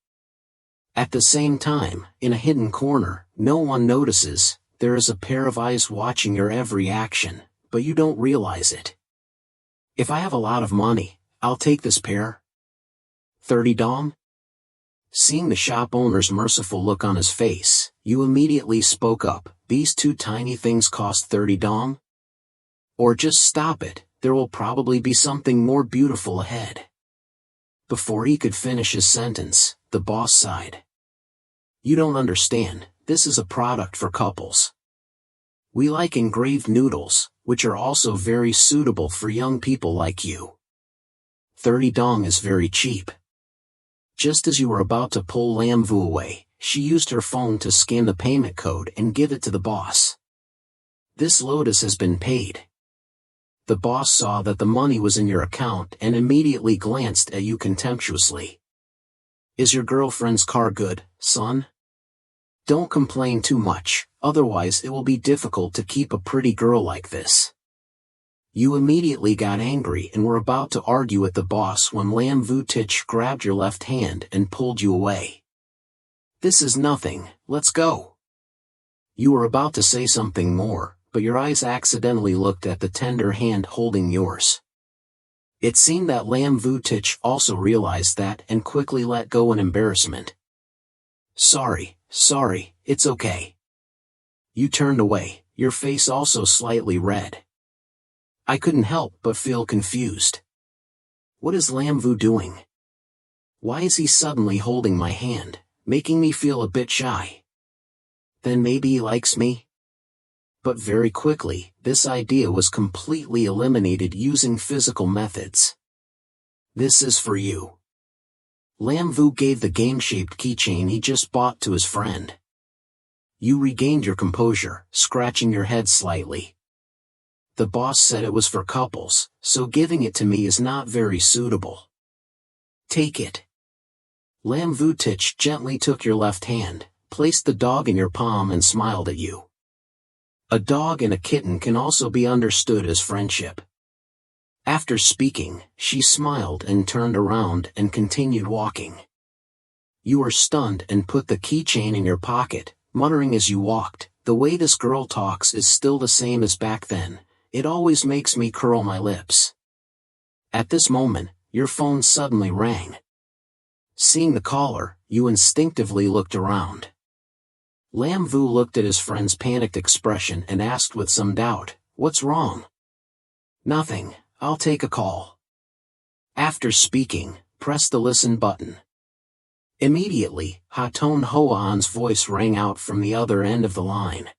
At the same time, in a hidden corner, no one notices, there is a pair of eyes watching your every action, but you don't realize it. "If I have a lot of money, I'll take this pair. 30 dong?" Seeing the shop owner's merciful look on his face, you immediately spoke up, "These 2 tiny things cost 30 dong? Or just stop it, there will probably be something more beautiful ahead." Before he could finish his sentence, the boss sighed. "You don't understand, this is a product for couples. We like engraved noodles, which are also very suitable for young people like you. 30 dong is very cheap." Just as you were about to pull Lam Vu away, she used her phone to scan the payment code and give it to the boss. "This lotus has been paid." The boss saw that the money was in your account and immediately glanced at you contemptuously. "Is your girlfriend's car good, son? Don't complain too much, otherwise it will be difficult to keep a pretty girl like this. You immediately got angry and were about to argue with the boss when Lam Vu Tich grabbed your left hand and pulled you away. This is nothing, let's go. You were about to say something more, but your eyes accidentally looked at the tender hand holding yours. It seemed that Lam Vu Tich also realized that and quickly let go in embarrassment. Sorry, it's okay. You turned away, your face also slightly red. I couldn't help but feel confused. What is Lam Vu doing? Why is he suddenly holding my hand, making me feel a bit shy? Then maybe he likes me? But very quickly, this idea was completely eliminated using physical methods. This is for you. Lam Vu gave the game-shaped keychain he just bought to his friend. You regained your composure, scratching your head slightly. The boss said it was for couples, so giving it to me is not very suitable. Take it. Lam Vu Tich gently took your left hand, placed the dog in your palm and smiled at you. A dog and a kitten can also be understood as friendship. After speaking, she smiled and turned around and continued walking. You were stunned and put the keychain in your pocket, muttering as you walked, "The way this girl talks is still the same as back then. It always makes me curl my lips." At this moment, your phone suddenly rang. Seeing the caller, you instinctively looked around. Lam Vu looked at his friend's panicked expression and asked with some doubt, "What's wrong?" "Nothing, I'll take a call." After speaking, press the listen button. Immediately, Ha-Ton Ho-An's voice rang out from the other end of the line.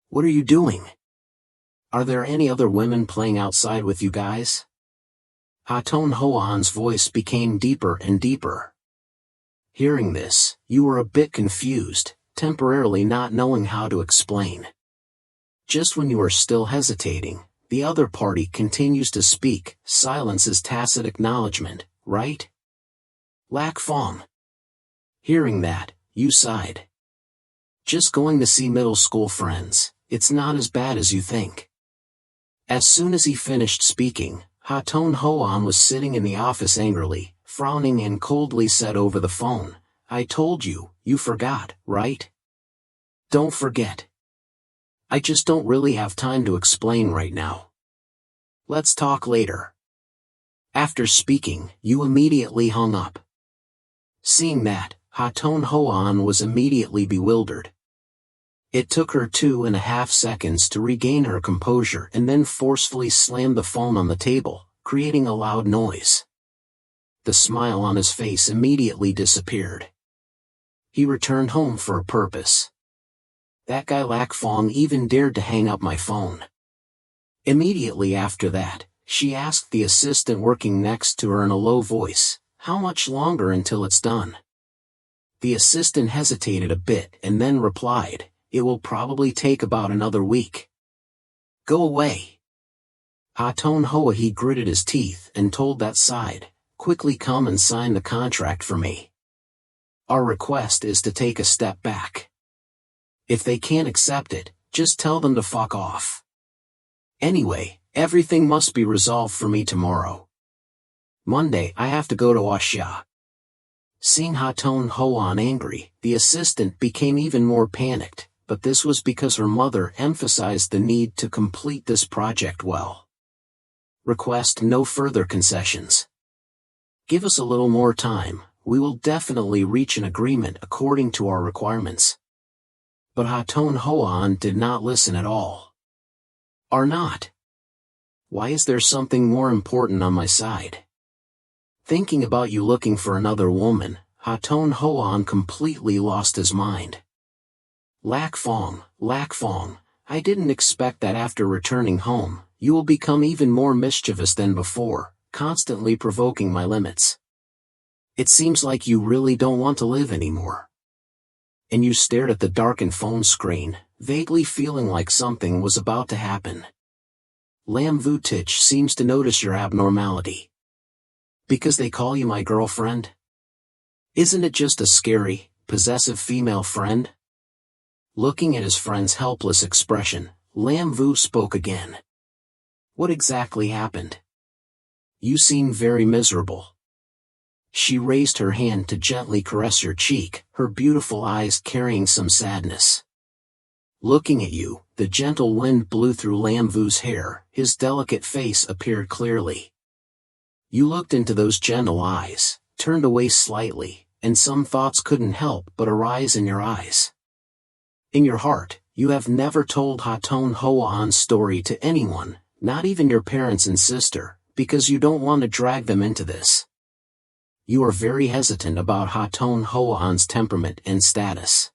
"What are you doing? Are there any other women playing outside with you guys?" Ha-Ton Ho-An's voice became deeper and deeper. Hearing this, you were a bit confused, temporarily not knowing how to explain. Just when you are still hesitating, the other party continues to speak. Silence is tacit acknowledgement, right? Lak Fong. Hearing that, you sighed. Just going to see middle school friends, it's not as bad as you think. As soon as he finished speaking, Ha-Ton Ho-An was sitting in the office angrily, frowning and coldly said over the phone, "I told you, you forgot, right? Don't forget. I just don't really have time to explain right now. Let's talk later." After speaking, you immediately hung up. Seeing that, Ha-Ton Ho-An was immediately bewildered. It took her 2.5 seconds to regain her composure and then forcefully slammed the phone on the table, creating a loud noise. The smile on his face immediately disappeared. He returned home for a purpose. That guy Lak Fong even dared to hang up my phone. Immediately after that, she asked the assistant working next to her in a low voice, "How much longer until it's done?" The assistant hesitated a bit and then replied, "It will probably take about another week." "Go away." Ha-Ton Ho-He gritted his teeth and told that side, "Quickly come and sign the contract for me. Our request is to take a step back. If they can't accept it, just tell them to fuck off. Anyway, everything must be resolved for me tomorrow. Monday I have to go to Washa." Seeing Ha-Ton Ho-An angry, the assistant became even more panicked, but this was because her mother emphasized the need to complete this project well. Request no further concessions. Give us a little more time, we will definitely reach an agreement according to our requirements. But Ha-Ton Ho-An did not listen at all. Are not? Why is there something more important on my side? Thinking about you looking for another woman, Ha-Ton Ho-An completely lost his mind. Lak Fong, I didn't expect that after returning home, you will become even more mischievous than before, constantly provoking my limits. It seems like you really don't want to live anymore. And you stared at the darkened phone screen, vaguely feeling like something was about to happen. Lam Vu Tich seems to notice your abnormality. Because they call you my girlfriend? Isn't it just a scary, possessive female friend? Looking at his friend's helpless expression, Lam Vu spoke again. What exactly happened? You seem very miserable. She raised her hand to gently caress your cheek, her beautiful eyes carrying some sadness. Looking at you, the gentle wind blew through Lam Vu's hair, his delicate face appeared clearly. You looked into those gentle eyes, turned away slightly, and some thoughts couldn't help but arise in your eyes. In your heart, you have never told Haton Hoan's story to anyone, not even your parents and sister, because you don't want to drag them into this. You are very hesitant about Haton Hoan's temperament and status.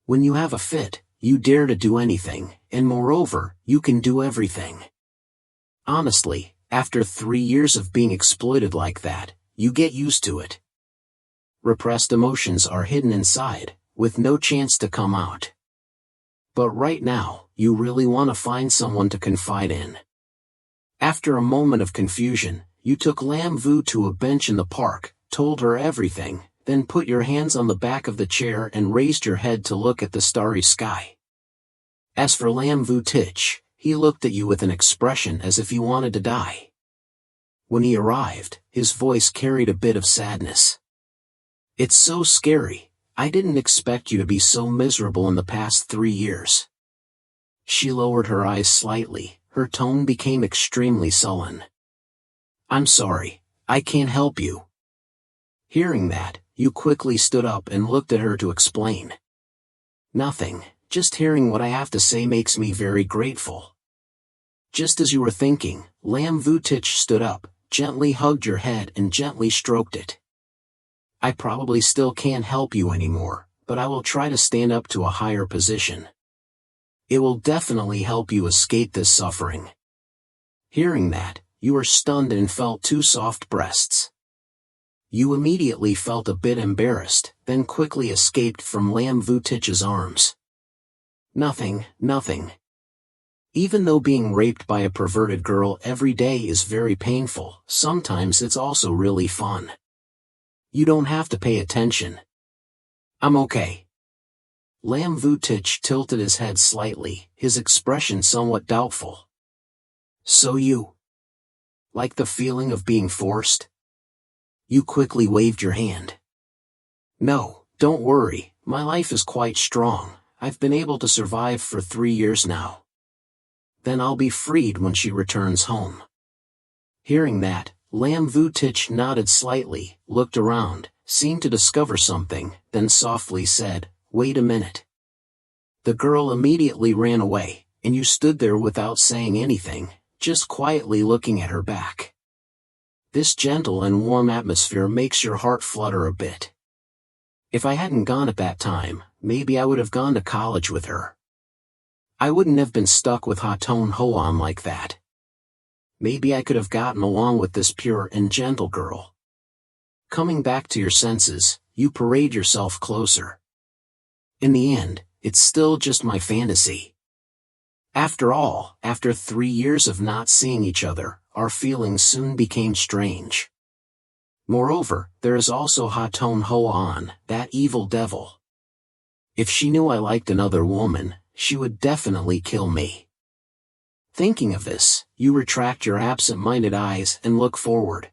When you have a fit, you dare to do anything, and moreover, you can do everything. Honestly, after 3 years of being exploited like that, you get used to it. Repressed emotions are hidden inside, with no chance to come out. But right now, you really want to find someone to confide in. After a moment of confusion, you took Lam Vu to a bench in the park, told her everything, then put your hands on the back of the chair and raised your head to look at the starry sky. As for Lam Vu Tich, he looked at you with an expression as if he wanted to die. When he arrived, his voice carried a bit of sadness. It's so scary. I didn't expect you to be so miserable in the past 3 years. She lowered her eyes slightly, her tone became extremely sullen. I'm sorry, I can't help you. Hearing that, you quickly stood up and looked at her to explain. Nothing, just hearing what I have to say makes me very grateful. Just as you were thinking, Lam Vu Tich stood up, gently hugged your head and gently stroked it. I probably still can't help you anymore, but I will try to stand up to a higher position. It will definitely help you escape this suffering. Hearing that, you were stunned and felt 2 soft breasts. You immediately felt a bit embarrassed, then quickly escaped from Lam Vu Tich's arms. Nothing. Even though being raped by a perverted girl every day is very painful, sometimes it's also really fun. You don't have to pay attention. I'm okay. Lam Vu Tich tilted his head slightly, his expression somewhat doubtful. So you like the feeling of being forced? You quickly waved your hand. No, don't worry, my life is quite strong, I've been able to survive for 3 years now. Then I'll be freed when she returns home. Hearing that, Lam Vu Tich nodded slightly, looked around, seemed to discover something, then softly said, Wait a minute. The girl immediately ran away, and you stood there without saying anything, just quietly looking at her back. This gentle and warm atmosphere makes your heart flutter a bit. If I hadn't gone at that time, maybe I would have gone to college with her. I wouldn't have been stuck with Haton Hoan like that. Maybe I could have gotten along with this pure and gentle girl. Coming back to your senses, you parade yourself closer. In the end, it's still just my fantasy. After all, after 3 years of not seeing each other, our feelings soon became strange. Moreover, there is also Haton Hoan, that evil devil. If she knew I liked another woman, she would definitely kill me. Thinking of this, you retract your absent-minded eyes and look forward.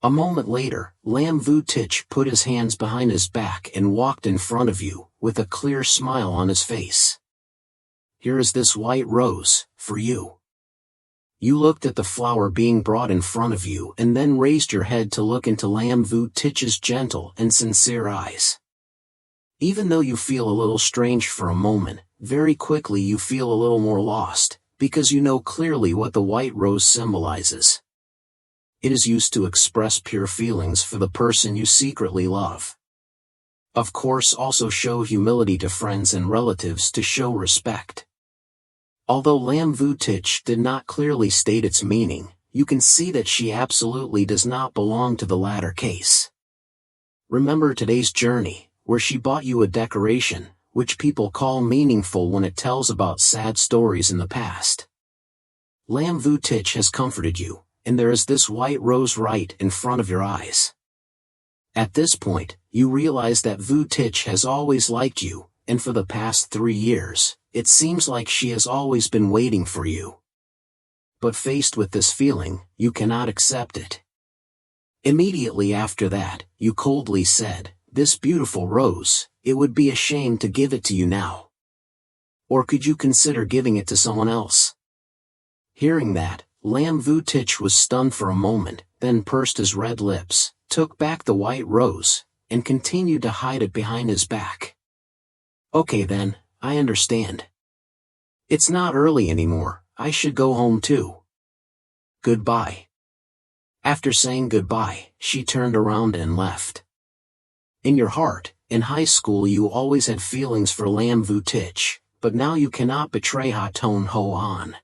A moment later, Lam Vu Tich put his hands behind his back and walked in front of you, with a clear smile on his face. Here is this white rose, for you. You looked at the flower being brought in front of you and then raised your head to look into Lam Vu Tich's gentle and sincere eyes. Even though you feel a little strange for a moment, very quickly you feel a little more lost, because you know clearly what the white rose symbolizes. It is used to express pure feelings for the person you secretly love. Of course, also show humility to friends and relatives to show respect. Although Lam Vu Tich did not clearly state its meaning, you can see that she absolutely does not belong to the latter case. Remember today's journey, where she bought you a decoration, which people call meaningful when it tells about sad stories in the past. Lam Vu Tich has comforted you, and there is this white rose right in front of your eyes. At this point, you realize that Vu Tich has always liked you, and for the past 3 years, it seems like she has always been waiting for you. But faced with this feeling, you cannot accept it. Immediately after that, you coldly said, "This beautiful rose, it would be a shame to give it to you now. Or could you consider giving it to someone else?" Hearing that, Lam Vu Tich was stunned for a moment, then pursed his red lips, took back the white rose, and continued to hide it behind his back. "Okay then, I understand. It's not early anymore, I should go home too. Goodbye." After saying goodbye, she turned around and left. In your heart, in high school you always had feelings for Lam Vu Tich, but now you cannot betray Ha Ton Ho An.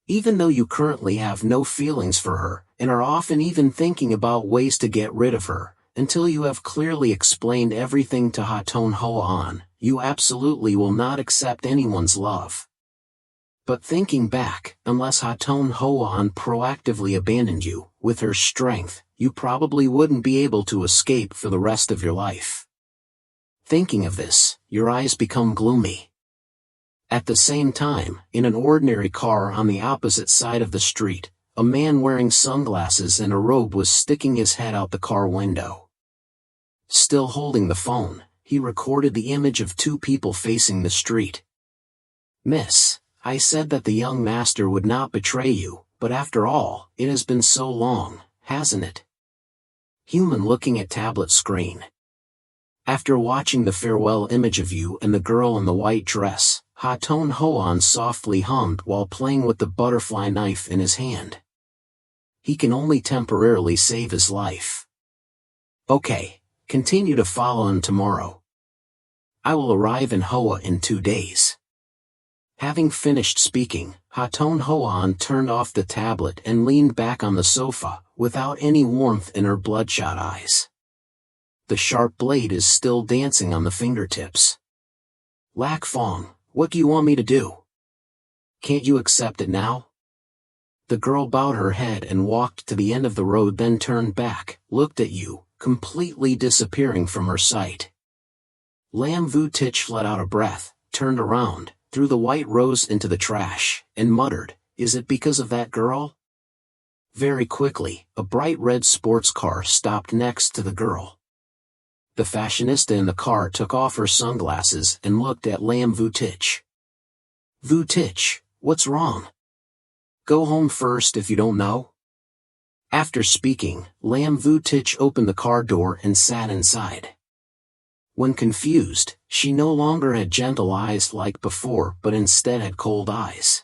Even though you currently have no feelings for her, and are often even thinking about ways to get rid of her, until you have clearly explained everything to Ha Ton Ho An, you absolutely will not accept anyone's love. But thinking back, unless Ha Ton Ho An proactively abandoned you, with her strength, you probably wouldn't be able to escape for the rest of your life. Thinking of this, your eyes become gloomy. At the same time, in an ordinary car on the opposite side of the street, a man wearing sunglasses and a robe was sticking his head out the car window. Still holding the phone, he recorded the image of two people facing the street. "Miss, I said that the young master would not betray you, but after all, it has been so long, hasn't it?" Human looking at tablet screen. After watching the farewell image of you and the girl in the white dress, Ha Ton Ho An softly hummed while playing with the butterfly knife in his hand. He can only temporarily save his life. "Okay, continue to follow him tomorrow. I will arrive in Hoa in 2 days." Having finished speaking, Ha Ton Ho An turned off the tablet and leaned back on the sofa, without any warmth in her bloodshot eyes. The sharp blade is still dancing on the fingertips. "Lak Fong, what do you want me to do? Can't you accept it now?" The girl bowed her head and walked to the end of the road, then turned back, looked at you, completely disappearing from her sight. Lam Vu Tich let out a breath, turned around, threw the white rose into the trash, and muttered, "Is it because of that girl?" Very quickly, a bright red sports car stopped next to the girl. The fashionista in the car took off her sunglasses and looked at Lam Vu Tich. "Vu Tich, what's wrong? Go home first if you don't know." After speaking, Lam Vu Tich opened the car door and sat inside. When confused, she no longer had gentle eyes like before but instead had cold eyes.